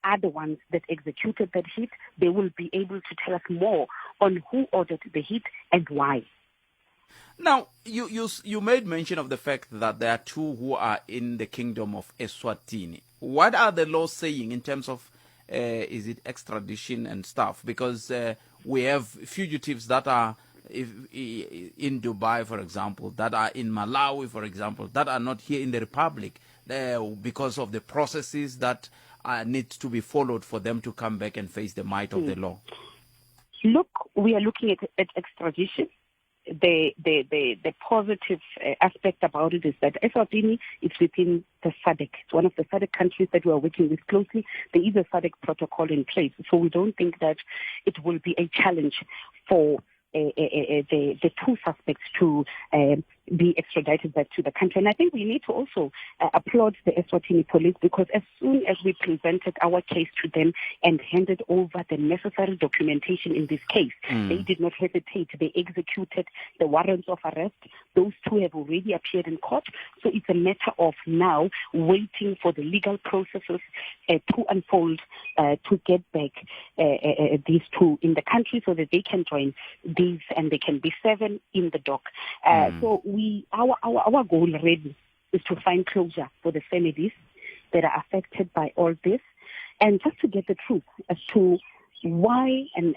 are the ones that executed that hit. They will be able to tell us more on who ordered the hit and why. Now, you made mention of the fact that there are 2 who are in the kingdom of Eswatini. What are the laws saying in terms of, is it extradition and stuff? Because we have fugitives that are in Dubai, for example, that are in Malawi, for example, that are not here in the Republic because of the processes that need to be followed for them to come back and face the might of the law. Look, we are looking at extradition. The positive aspect about it is that Eswatini is within the SADC. It's one of the SADC countries that we are working with closely. There is a SADC protocol in place, so we don't think that it will be a challenge for the 2 suspects to be extradited back to the country. And I think we need to also applaud the Eswatini police, because as soon as we presented our case to them and handed over the necessary documentation in this case, they did not hesitate. They executed the warrants of arrest. Those 2 have already appeared in court. So it's a matter of now waiting for the legal processes to unfold to get back these 2 in the country so that they can join these and they can be 7 in the dock. So our goal really is to find closure for the families that are affected by all this, and just to get the truth as to why and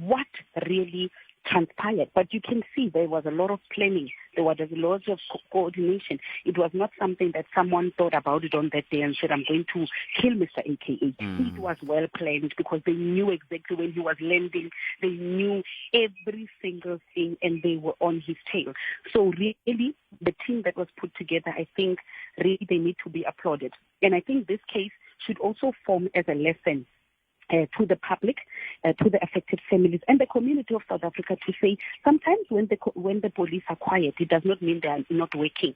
what really transpired. But you can see there was a lot of planning. There was a lot of coordination. It was not something that someone thought about it on that day and said, I'm going to kill Mr. AKA. It was well planned because they knew exactly when he was landing. They knew every single thing and they were on his tail. So really, the team that was put together, I think really they need to be applauded. And I think this case should also form as a lesson to the public, to the affected families and the community of South Africa, to say sometimes when the police are quiet, it does not mean they are not working.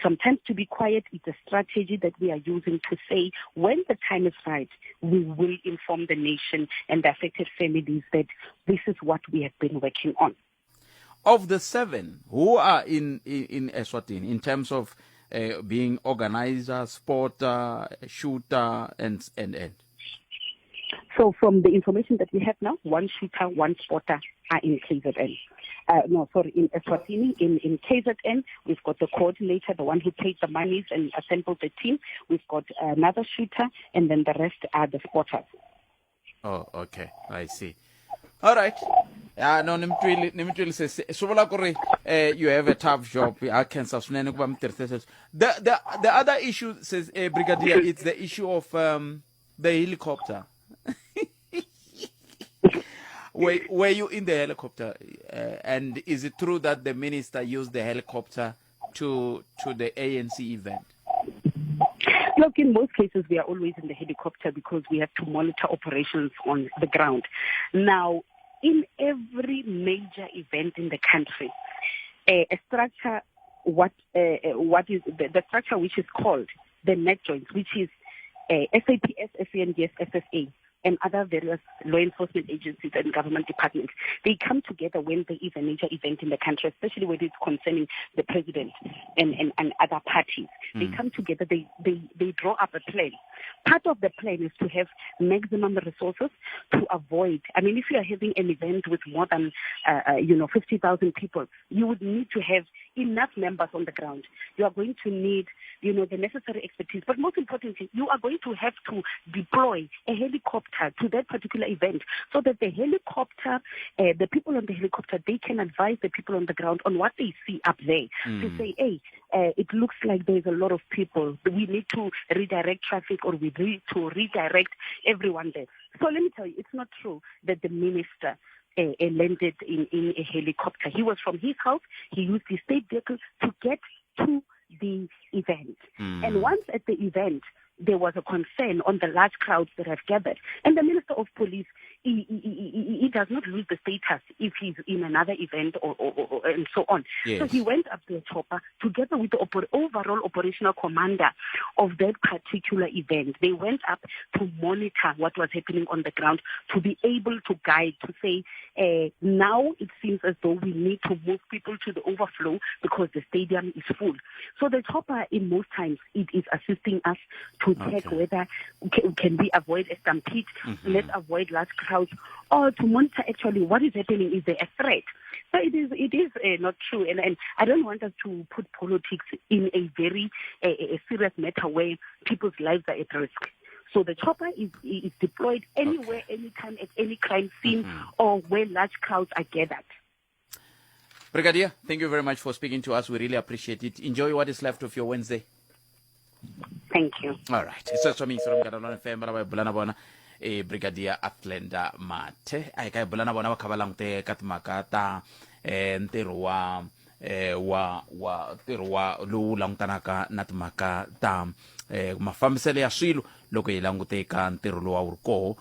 Sometimes to be quiet is a strategy that we are using to say when the time is right, we will inform the nation and the affected families that this is what we have been working on. Of the 7 who are in Eswatini, in terms of being organizer, sporter, shooter, and. So from the information that we have now, 1 shooter, 1 spotter are in KZN. In Eswatini. In KZN, we've got the coordinator, the one who paid the monies and assembled the team. We've got another shooter, and then the rest are the spotters. Oh, okay. I see. All right. No, nimtwili says you have a tough job. I can The other issue, says Brigadier, it's the issue of the helicopter. Were you in the helicopter? And is it true that the minister used the helicopter to the ANC event? Look, in most cases, we are always in the helicopter because we have to monitor operations on the ground. Now, in every major event in the country, a structure, what is the structure which is called the net joints, which is SAPS, SANDS, SSA, and other various law enforcement agencies and government departments. They come together when there is a major event in the country, especially when it's concerning the president and other parties. They come together, they draw up a plan. Part of the plan is to have maximum resources to avoid, I mean, if you are having an event with more than, 50,000 people, you would need to have enough members on the ground. You are going to need, the necessary expertise. But most importantly, you are going to have to deploy a helicopter to that particular event so that the helicopter, the people on the helicopter, they can advise the people on the ground on what they see up there. To say, hey, it looks like there's a lot of people. We need to redirect traffic, or we need to redirect everyone there. So let me tell you, it's not true that the minister landed in a helicopter. He was from his house. He used his state vehicle to get to the event. And once at the event, there was a concern on the large crowds that have gathered. And the Minister of Police, he does not lose the status if he's in another event or and so on. Yes. So he went up to a chopper together with the overall operational commander of that particular event. They went up to monitor what was happening on the ground, to be able to guide, to say, now it seems as though we need to move people to the overflow because the stadium is full. So the chopper, in most times, it is assisting us to check whether can we avoid a stampede, let's avoid large crowds, or to monitor actually what is happening. Is there a threat? So it is not true, and I don't want us to put politics in a very serious matter where people's lives are at risk. So the chopper is deployed anywhere, anytime, at any crime scene or where large crowds are gathered. Brigadier, thank you very much for speaking to us. We really appreciate it. Enjoy what is left of your Wednesday. Thank you. All right. It's from Mgadalona FM, ba bulana bona Brigadier Atlenda Mathe. Ai ka bulana bona ba khabalang te katmaka ta ntiro wa lo langtanaka natmaka ta mafambiselo ya swilo loko hi languteka ntiro lo wa urko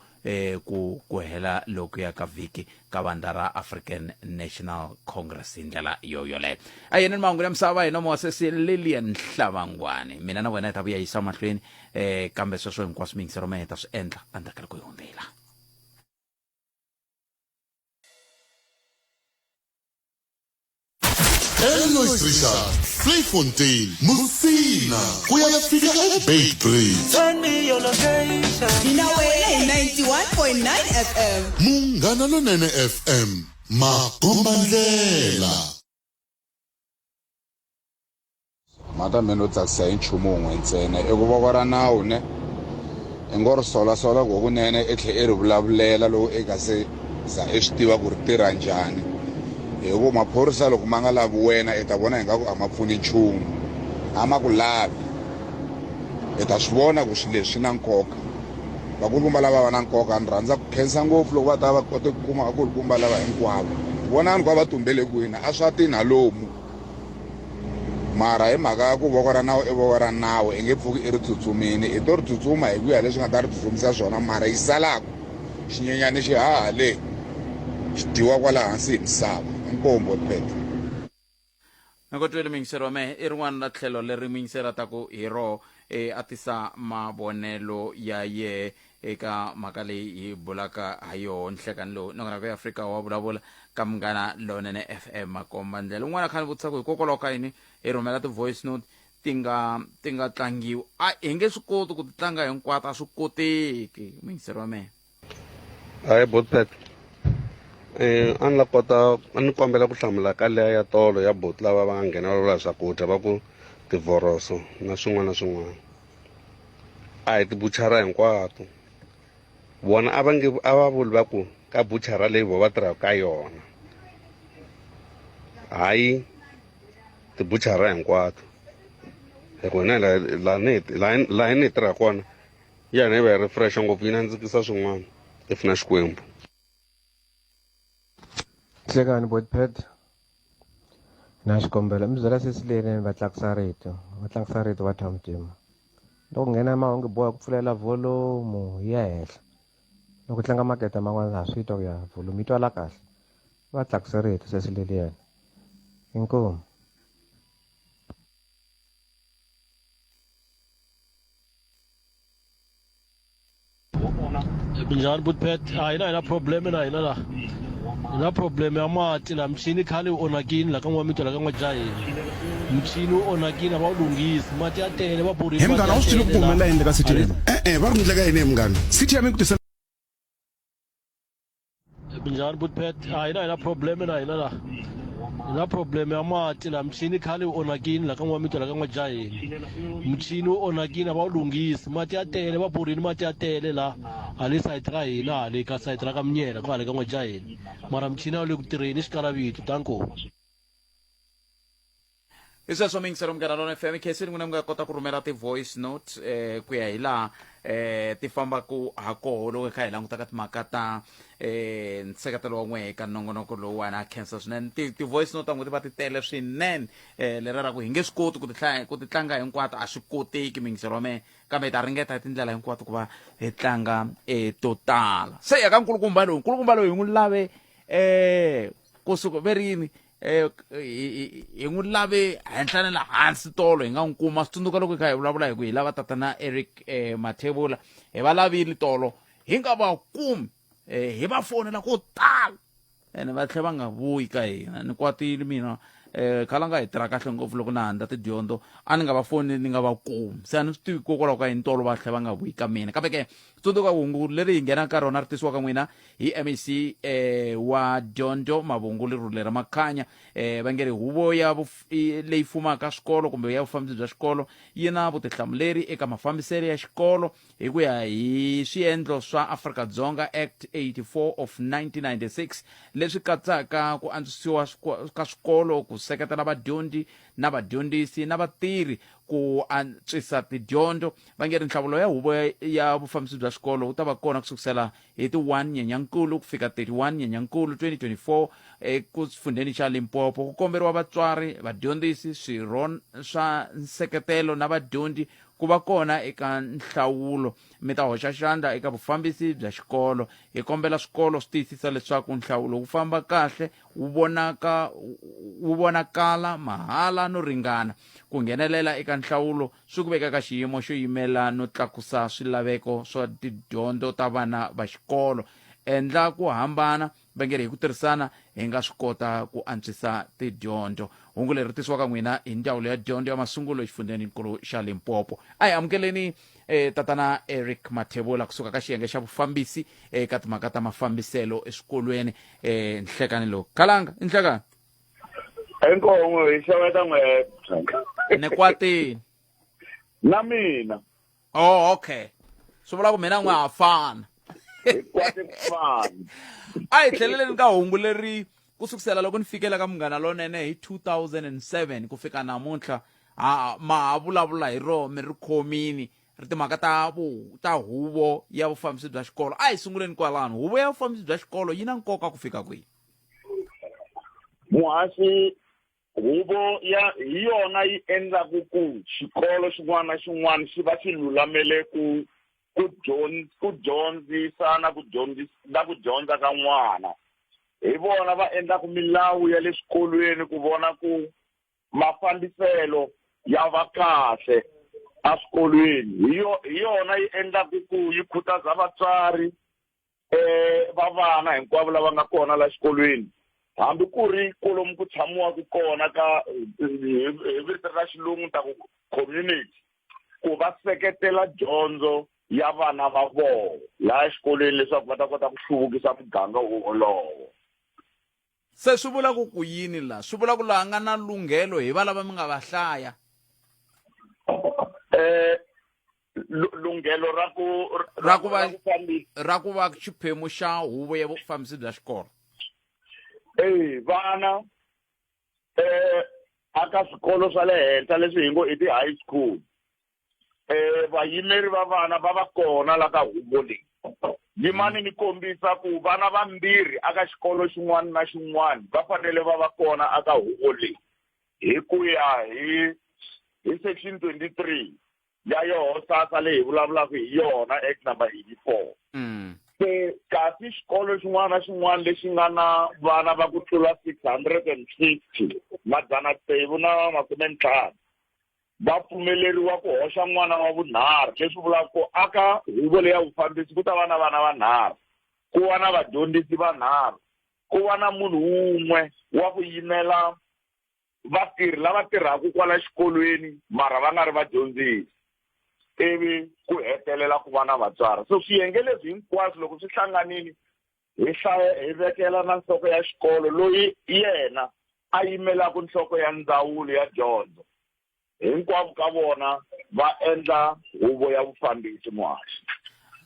ku hela loko ya ka viki ka vandla ra African National Congress indlela yoyole ayena mangu lemsava hina Moses Lillian Hlavangwane mina na wena ta vuya yisa mahlweni kambe sweswo hinkwaswo mingisero ma heta swi endla andla ku hundzela Elois Richard, Vleefontein, Musina, kuyafika eBay Bridge. Send me your location. Inawele 91.9 FM. Mungana lonene FM, Makombandlela. Mata meno tsakisa inchumu ntsena ekuvokora nawu ne engoro sola ngokunene etlhe erivulavulela lo ekase za eswitiva ku ri tirha njhani vo maphorisa loko ma nga lavi wena i ta vona ingaku a ma pfuni nchumu a ma ku lavi i ta swi vona ku swilo leswi na nkoka vakulukumba lava va na nkoka ni rhandza ku khensa ngopfu loko va ta va kote ku kuma vakulukumba lava hinkwavo vonani ku va tumbele kwini a swa tina lomu mara hi mhaka ya ku voko ra nawu i voko ra nawu i nge pfuki i ri tsutsumini i to ri tsutsuma hi ku ya leswi nga ta ri tsutsumisa swona mara yi salaku xinyenyani xi haha le xi dyiwa kwala hansi hi misava inkombo phete nako twele mingisero me i rin'wana na tlhelo leri mingisera ta ku hi ro a tisa mavonelo ya ye eka mhaka leyi hi bulaka ha yona nhlekani lowu nongana ku Afrika wa vulavula ka Munghana Lonene FM Makombandlela un'wana khani vutisa ku hikokwalaho ka yini hi rhumela ti-voice note ti nga tlangiwi hi nge swi koti ku ti tlanga hinkwato a swi koteki mingisero wa me hayi botpet a ni la kota a ni kombela ku hlamula ka leya ya tolo ya boti lava va nga nghenelelwa hi swakudya va ku tivhoroso na swin'wana na swin'wana a hi tibuchara hinkwato vona a va vuli va ku ka buchara leyi vo va tirhaka ka yona hayi tibuchara hinkwato hikuva na laha ni hi tirhaka kona ya ni va hi refresha ngopfu yi nandzikisa swin'wana if na xikwembu hlekani botpet na xikombelo mi byela sesileri va tlakisa rito va thamutima loko nghena mahungu boha ku pfulela volume ya henhla loko tlanga makete man'wana ha swi twa ku ya volume yi twala kahle va tlakisa rito sesileliyani Inkomo. Binjani butpet ayina problem na ina la ina problem ya mati la mchini khali onakini la kangwa mito la kangwa jayi mchini onakini abawulungisi mati atele baburi Mngani awusithini ukubumela yini ka sithi bakundleka yini mngani sithi yami ukuthi Binjani butpet ayina problem na ina la ina problem ya mati la mchini khali onakini la kangwa mito la kangwa jayi mchini onakini abawulungisi mati atele baburi mati atele la ali site ra hina ali ka site ra ka mnyela kwale ka n'wajaheni mara mchini a wu le ku tirheni xikala vito tanko i sweswo mingisero munghana lona FM khesi ni n'wina mi nga kota ku rhumela ti-voice note ku ya hi laha ti fambaku ha koho loko hi kha hi langutaka timhaka ta nseketelo wa n'we eka nongonoko lowuwani a cancer swinene ti-voice note ta n'we ti va ti tele swinene lera ra ku hi nge swi koti ku ti tlanga hinkwato a swi koteki mingisero wa mehe kambe hi ta ringeta hi tindlela hinkwato ku va hi tlanga to tala se ya ka nkulukumba loyi hi n'wi lave kusuka verini hi n'wi lave henhla na le hansi tolo hi nga n'wi kuma swi tsundzuka loko hi kha hi vulavula hi ku hi lava tatana Eric Mathebula hi va lavile tolo hi nga va kumi hi va fonela ko tala ene va tlhela va nga vuyi ka hina ni kwatile mina khala nga hi tirha kahle ngopfu loko na handla tidyondzo a ni nga va foni ni nga va kumi se a ni swi tivi kokwalaho ka yini tolo va tlhela va nga vuyi ka mina kambe ke tsundzuka hungu leri hi nghenaka ka rona ri tisiwa ka n'wina hi MEC wa dyondzo Mavonelo rhulera makhanya va nge ri huvo ya leyi fumaka swikolo kumbe ya vufambisi bya xikolo yi na vutihlamuleri eka mafambiselo ya xikolo hi ku ya hi swiendlo swa Afrika-Dzonga Act 84 of 1996 leswi katsaka ku antswisiwa ka swikolo ku seketela vadyondzi na vadyondzisi na vatirhi ku antswisa tidyondzo va nge ri nhlavulo ya huvo ya vufambisi bya xikolo wu ta va kona kusukela hi ti 1 Nyenyankulu ku fika 31 Nyenyankulu 2024 ekusifundheni xa Limpopo ku komberiwa vatswari vadyondzisi swirho swa nseketelo na vadyondzi ku va kona eka nhlawulo mi ta hoxa xandla eka vufambisi bya xikolo hi kombela swikolo swi tiyisisa leswaku nhlawulo wu famba kahle wu vonakala mahala no ringana ku nghenelela eka nhlawulo swi ku veka ka xiyimo xo yimela no tlakusa swilaveko swa tidyondzo ta vana va xikolo endla ku hambana va nge ri hi ku tirhisana hi nga swi kota ku antswisa tidyondzo hungu leri tisiwaka n'wina hi ndzawulo ya dyondzo ya masungulo exifundheninkulu xa Limpopo a hi amukeleni tatana Eric Mathebula kusuka ka xiyenge xa vufambisi eka timhaka ta mafambiselo eswikolweni nhlekani lowu khalanga i nhlekani enkongo hi xeweta n'we ni kwatini na mina okay swi vula ku mina n'we ha fana a hi tlheleleni ka hungu leri ku sukusela loko ni fikela ka Munghana Lonene hi 2007 ku fika namuntlha ma ha vulavula hi ro mi ri khomini ri timhaka ta huvo ya vufambisi bya xikolo a hi sunguleni kwalano huvo ya vufambisi bya xikolo yi na nkoka ku fika kwihi muhasi huvo hi yona yi endlaku ku xikolo xin'wana na xin'wana xi va xi lulamele ku dyondzisa na ku dyondza ka n'wana hi vona va endlaku milawu ya le swikolweni ku vona ku mafambiselo ya va kahle a swikolweni hi yona yi endlaku ku yi khutaza vatswari va vana hinkwavo lava nga kona la xikolweni hambi ku ri kolomu ku tshamiwaka kona ka hi vito ra xilungu ta ku community ku va seketela dyondzo ya vana va vona laha exikolweni leswaku va ta kota ku hluvukisa muganga wolowo se swi vula ku yini la swi vula ku laha nga na lunghelo hi va lava mi nga va hlaya lunghelo ra ku va xiphemu xa huvo ya vufambisi bya xikolo vana aka swikolo swa le henhla leswi hi ngo i ti-high school vayimeri va vana va va kona la ka huvo leyi yimani ni kombisa ku vana vambirhi aka xikolo xin'wana na xin'wana va fanele va va kona aka huvo leyi hi ku ya hi section 23 ya yoho sasa leyi hi vulavulaka hi yona act number 84 se kasi xikolo xin'wana na xin'wana lexi nga na vana va ku tlula 650 madzana tsevu na 50 va pfumeleriwa ku hoxa n'wana wa vunharhu leswi vulaka ku aka huvo leya vufambisi ku ta va na vana vanharhu ku va na vadyondzisi vanharhu ku va na munhu wun'we wa ku yimela vatirhi lava tirhaka kwala xikolweni mara va nga ri vadyondzisi ivi ku hetelela ku va na vatswari so swiyenge leswi hinkwaswo loko swi hlanganini hi vekela na nhloko ya xikolo loyi yena a yimelaka nhloko ya ndzawulo ya dyondzo hinkwavo ka vona va endla huvo ya vufambisi muhaxi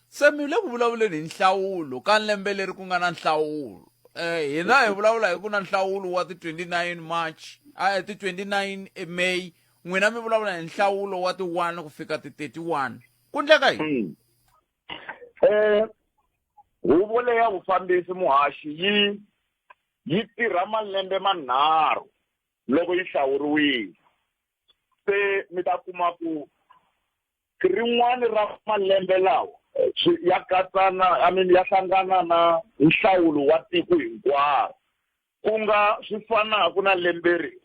se mi le ku vulavuleni hi nhlawulo ka lembe leri ku nga na nhlawulo hina hi vulavula hi ku na nhlawulo wa ti 29 March ti 29 May n'wina mi vulavula hi nhlawulo wa ti 1 ku fika ti 31 ku ndleka yini huvo leya vufambisi muhaxi yi tirha malembe manharhu loko yi hlawuriwile se mi ta kuma ku rin'wana ra malembe lawa ya katsana ya hlangana na nhlawulo wa tiko hinkwaro ku nga swi fanaka na lembe ri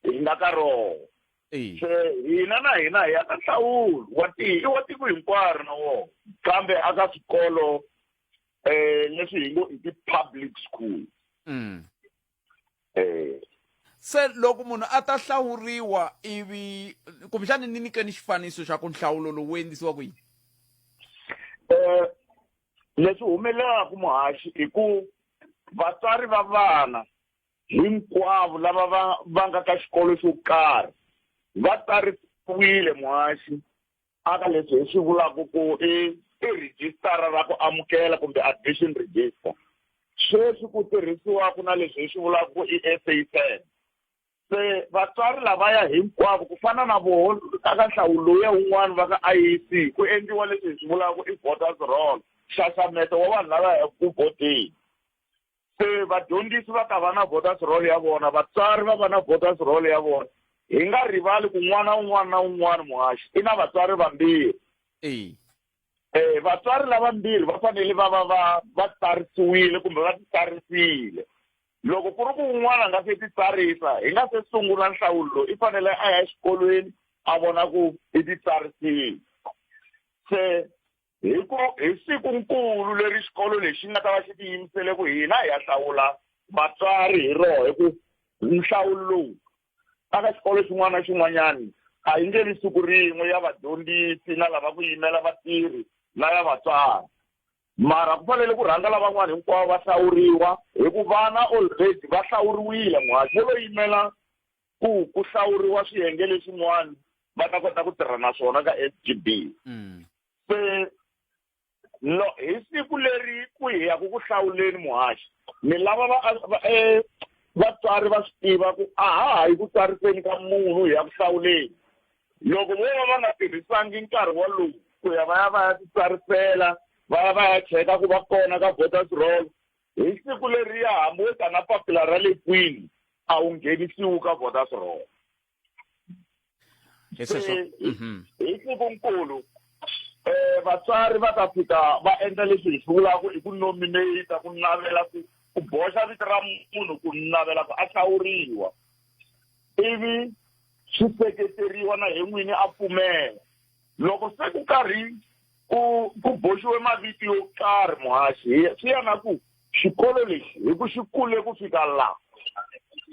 hi nga ka rona se hina na hina hi ya ka nhlawulo wa tiko hinkwaro na wona kambe aka swikolo leswi hi ngo i ti-public school se loko munhu a ta hlawuriwa ivi kumbexani ni nyikeni xifaniso xa ku nhlawulo lowu endlisiwa ku yini leswi humelelaka muhaxi i ku vatswari va vana hinkwavo lava va nga ka xikolo xo karhi va tsarisiwile muhaxi aka leswi hi swi vulaka ku i rhijisitara ra ku amukela kumbe admission register sweswi ku tirhisiwaka na leswi hi swi vulaka ku i SASN se vatswari lavaya hinkwavo ku fana na voho aka nhlawulo ya wun'wana va ka IEC ku endliwa leswi hi swi vulaka ku i voters roll xaxameto wa vanhu lava ya ku voteni se vadyondzisi va ta va na voters roll ya vona vatswari va va na voters roll ya vona hi nga rivali ku n'wana un'wana na un'wana muhaxi i na vatswari vambirhi vatswari lavambirhi va fanele va tsarisiwile kumbe va titsarisile loko ku ri ku un'wana nga se titsarisa hi nga se sungula nhlawulo i fanele a ya exikolweni a vona ku i titsarisile se hi sikunkulu leri xikolo lexi nga ta va xi tiyimisele ku hina hi ya hlawula vatswari hi roho hi ku nhlawulo lowu aka xikolo xin'wana na xin'wanyani a yi nge vi siku rin'we ya vadyondzisi na lava ku yimela vatirhi na ya vatswari mara ku fanele ku rhanga lavan'wana hinkwavo va hlawuriwa hi ku vana already va hlawuriwile muhaxi vo lo yimela ku hlawuriwa swiyenge leswin'wana va ta kota ku tirha na swona ka SGB se hi siku leri ku hi yaku ku hlawuleni muhaxi ni lava vatswari va swi tiva ku hi ku tsariseni ka munhu hi ya ku hlawuleni loko vo va nga tirhisangi nkarhi wolowo ku ya va ya titsarisela va ya cheka ku va kona ka voters roll hi siku leriya hambi wo ta na papila ra le kwini a wu nghenisiwi ka voters roll hi sikunkulu vatswari va ta fika va endla leswi hi swi vulaka hi ku nominate ku navela ku boxa vito ra munhu ku navela ku a hlawuriwa ivi swi seketeriwa na hi n'wini a pfumela loko se ku karhi ku boxiwe mavito yo karhi muhaxi swi ya na ku xikolo lexi hi ku xi kule ku fika laha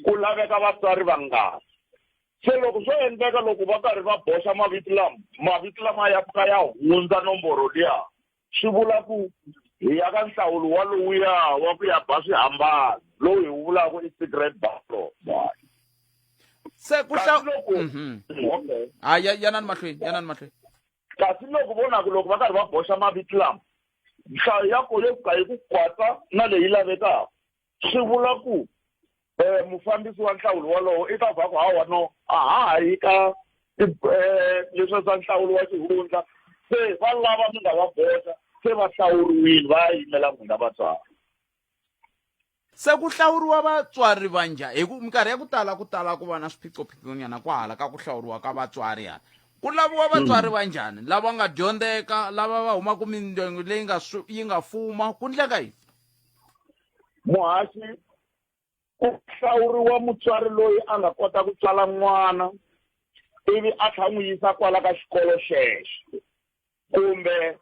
ku laveka vatswari vangani se loko swo endleka loko va karhi va boxa mavito lama ya pfuka ya hundza nomboro liya swi vula ku hi ya ka nhlawulo wa lowuya wa ku ya ba swihambano lowu hi wu vulaka i secret ballot se ku yanani mahlweni kasi loko vonaku loko va karhi va boxa mavito lama nhlayo ya ko yo fika hi ku kwata na leyi lavekaka swi vula ku mufambisi wa nhlawulo walowo i ta va ku hawa no hayi ka leswi swa nhlawulo wa xihundla se va lava mi nga va boxa se va hlawuriwile va ya yimela n'wina vatswari se ku hlawuriwa vatswari va njhani hi ku minkarhi ya ku tala ku va na swiphiqophiqonyana kwahala ka ku hlawuriwa ka vatswari ku laviwa vatswari va njhani lava nga dyondzeka lava va humaka mindyangu leyi yi nga fuma ku ndleka yini? Muhaxi ku hlawuriwa mutswari loyi a nga kota ku tswala n'wana ivi a tlha n'wi yisa kwala ka xikolo xexo kumbe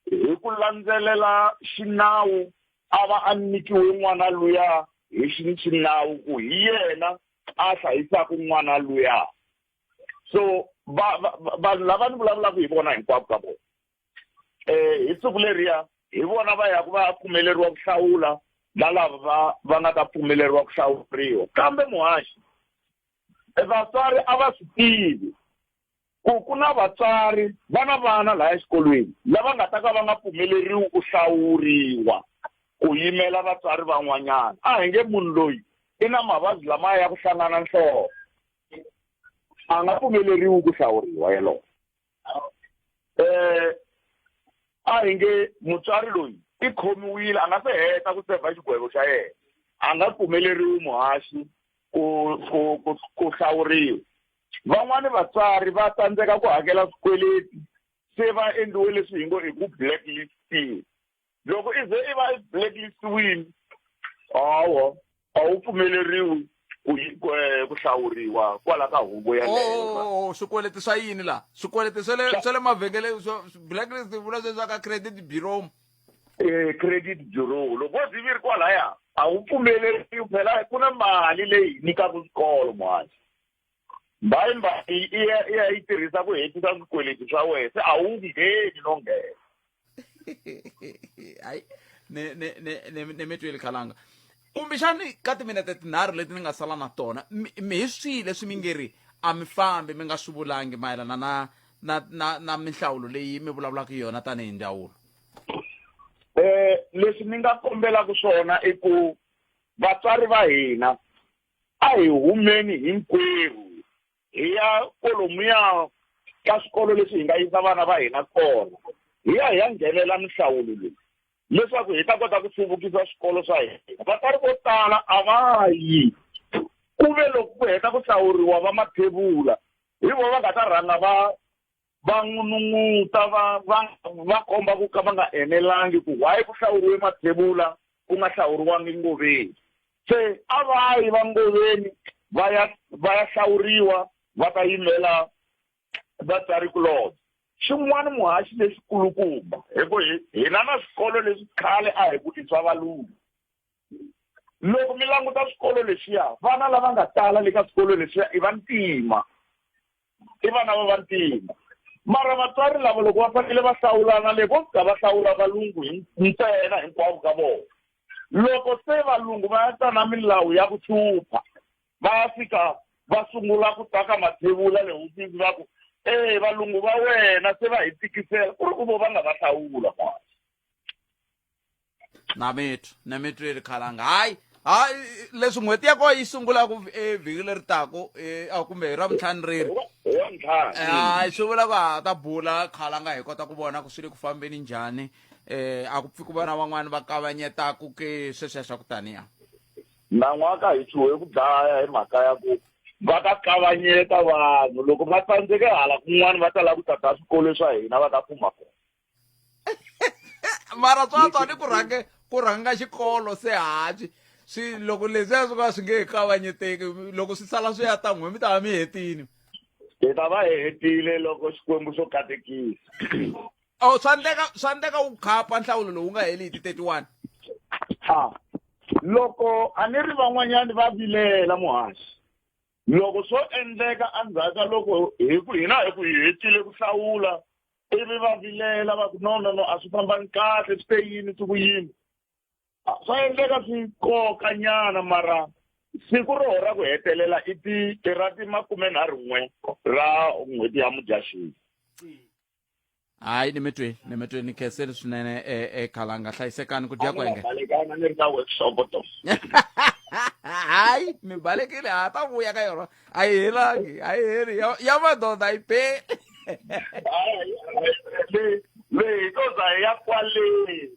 hi ku landzelela xinawu a va a nyikiwe n'wana luya hi xinawu ku hi yena a hlayisaka n'wana luya. So vanhu lava ni vulavulaka hi vona hinkwavo ka vona hi siku leriya hi vona va yaku va pfumeleriwa ku hlawula na lava va nga ta pfumeleriwa ku hlawuriwa. Kambe Muhaxi vatswari a va swi tivi ku na vatswari vana laha exikolweni lava nga ta ka va nga pfumeleriwi ku hlawuriwa ku yimela vatswari van'wanyana. A hi nge munhu loyi i na mavabyi lama ya ku hlangana nhloko a nga pfumeleriwi ku hlawuriwa yalowo. A hi nge mutswari loyi i khomiwile a nga se heta ku seva xigwevo xa yena a nga pfumeleriwi Muhaxi ku hlawuriwa. Van'wani vatswari va tsandzeka ku hakela swikweleti se va endliwe leswi hi ngo i ku blacklisting. Loko i ze i va blacklist-wini hawa a wu pfumeleriwi ku hlawuriwa kwala ka huvo yaleyo. Swikweleti swa yini la? Swikweleti swa le mavhengeleni blacklist vula sweswi ka credit bureau. Credit bureau loko zi vi ri kwalaya a wu pfumeleriwi phela ku na mali leyi nyikaka swikolo Muhaxi. I ya yi tirhisa ku hetisa swikweleti swa wena se a wu ngheni no nghena. Hayi ne metweli khalanga kumbexani ka timinete tinharhu leti ni nga sala na tona mi hi swihi leswi mi nge ri a mi fambi mi nga swi vulangi mayelana na mihlawulo leyi mi vulavulaka yona tanihi ndzawulo? Leswi ni nga kombelaka swona i ku vatswari va hina a hi humeni hinkwerhu hi ya kolomuya ka swikolo leswi hi nga yisa vana va hina kona hi ya nghenela mihlawulo leyi leswaku hi ta kota ku hluvukisa swikolo swa hina. Vatswari vo tala a va yi ku ve loko ku heta ku hlawuriwa va Mathebula hi vo va nga ta rhanga va n'unun'uta va komba ku ka va nga enelangi ku why ku hlawuriwe Mathebula ku nga hlawuriwangi Ngoveni. Se a va yi va Ngoveni va ya hlawuriwa va ta yimela vatswari kulobye. Xin'wana Muhaxi lexi kulukumba hi ku hina na swikolo leswi khale a hi ku i swa valungu. Loko mi languta swikolo leswiya vana lava nga tala le ka swikolo leswiya i vantima i vana va vantima. Mara vatswari lava loko va fanele va hlawulana le vo fika va hlawula valungu ntsena hinkwavo ka vona. Loko se valungu va ya ta na milawu ya ku hlupha va ya fika va sungula ku taka Mathebula le hofisi va ku valungu va wena se va hi tikisela ku ri ku vo va nga va hlawula. na metweli khalanga hayi leswi n'hweti ya koho yi sungulaka vhiki leri tako kumbe hi Ravutlhanu reri hayi swi vula ku ha ta bula khalanga hi kota ku vona ku swi le ku fambeni njhani a ku pfi ku vana van'wani va kavanyetaku ke sweswiya swa ku taniya nan'waka hi chuhe ku dlaya hi mhaka ya ku va ta kavanyeta vanhu loko va tsandzeke hala kun'wana va ta lava ku tata swikolo swa hina va ta fuma kona. Mara swa ni ku rhanga xikolo se hatswi swi loko leswiya swi ka swi nge kavanyeteki loko swi sala swi ya ta n'we mi ta va mi hetini. Hi ta va hi hetile loko Xikwembu xo katekisa. Swa endleka wu khapa nhlawulo lowu nga heli hi ti 31. Loko a ni ri van'wanyani va vilela Muhaxi loko swo endleka andzhaka loko hina hi ku hi hetile ku hlawula ivi va vilela va ku no a swi fambangi kahle swi te yini swi ku yini swa endleka swi koka nyana mara siku roho ra ku hetelela i ra ti 31 ra n'hweti ya Mudyaxihi. Hayi ni metweni ni khenseli swinene khalanga hlayisekani ku dya kwenge. Balekana ni ri na workshop to. Hayi mi balekile ha ta vuya ka yona a yi helangi ya madoda a yi pe. Leyi to za ya kwale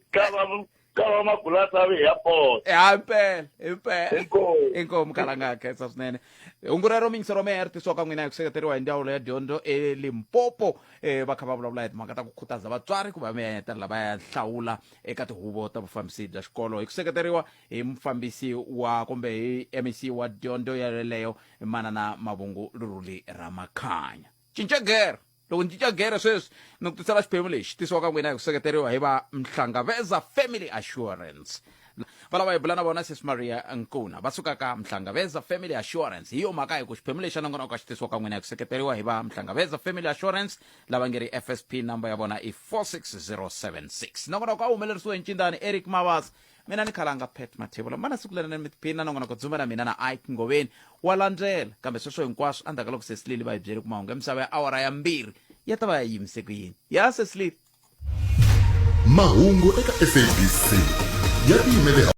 ka va Vulavula sabe airport. Impela. Inkomo kalangakhe sasinene. Ungurero mingisero merti soka n'wina ku seketeriwa hi ndzawulo ya dyondzo eLimpopo va kha va vulavula hi timhaka ta ku khutaza vatswari ku va miyenyetela lava ya hlawula eka tihuvo ta vufambisi bya xikolo hi ku seketeriwa hi mufambisi wa kumbe hi MEC wa dyondzo yaleyo manana Mavungu Luruli Ramakhanya. Cincegera loko ndzi cagera sweswi ni ku tisela xiphemu lexi tisiwa ka n'wina hi ku seketeriwa hi va Mhlangaveza Family Assurance. Valava hi bula na vona Sis Maria Nkuna va suka ka Mhlangaveza Family Assurance hi yo mhaka hi ku xiphemu lexi nongonoko xi tisiwa ka n'wina hi ku seketeriwa hi va Mhlangaveza Family Assurance lava nge ri FSP number ya vona i 46076. Nongonoko a humelerisiwe hi ncindani Eric Mavasa. Mina ni khalanga Pet Mathebula mana siku lena ni phina nongonoko dzuma na mina na Ike Ngoveni wa landzela kambe sweswo hinkwaswo andaka loko Seslili va hi byele ku mahungu ya misava ya awara ya 2 ya ta va ya yimise ku yini ya Seslili mahungu eka SABC ya tiyimele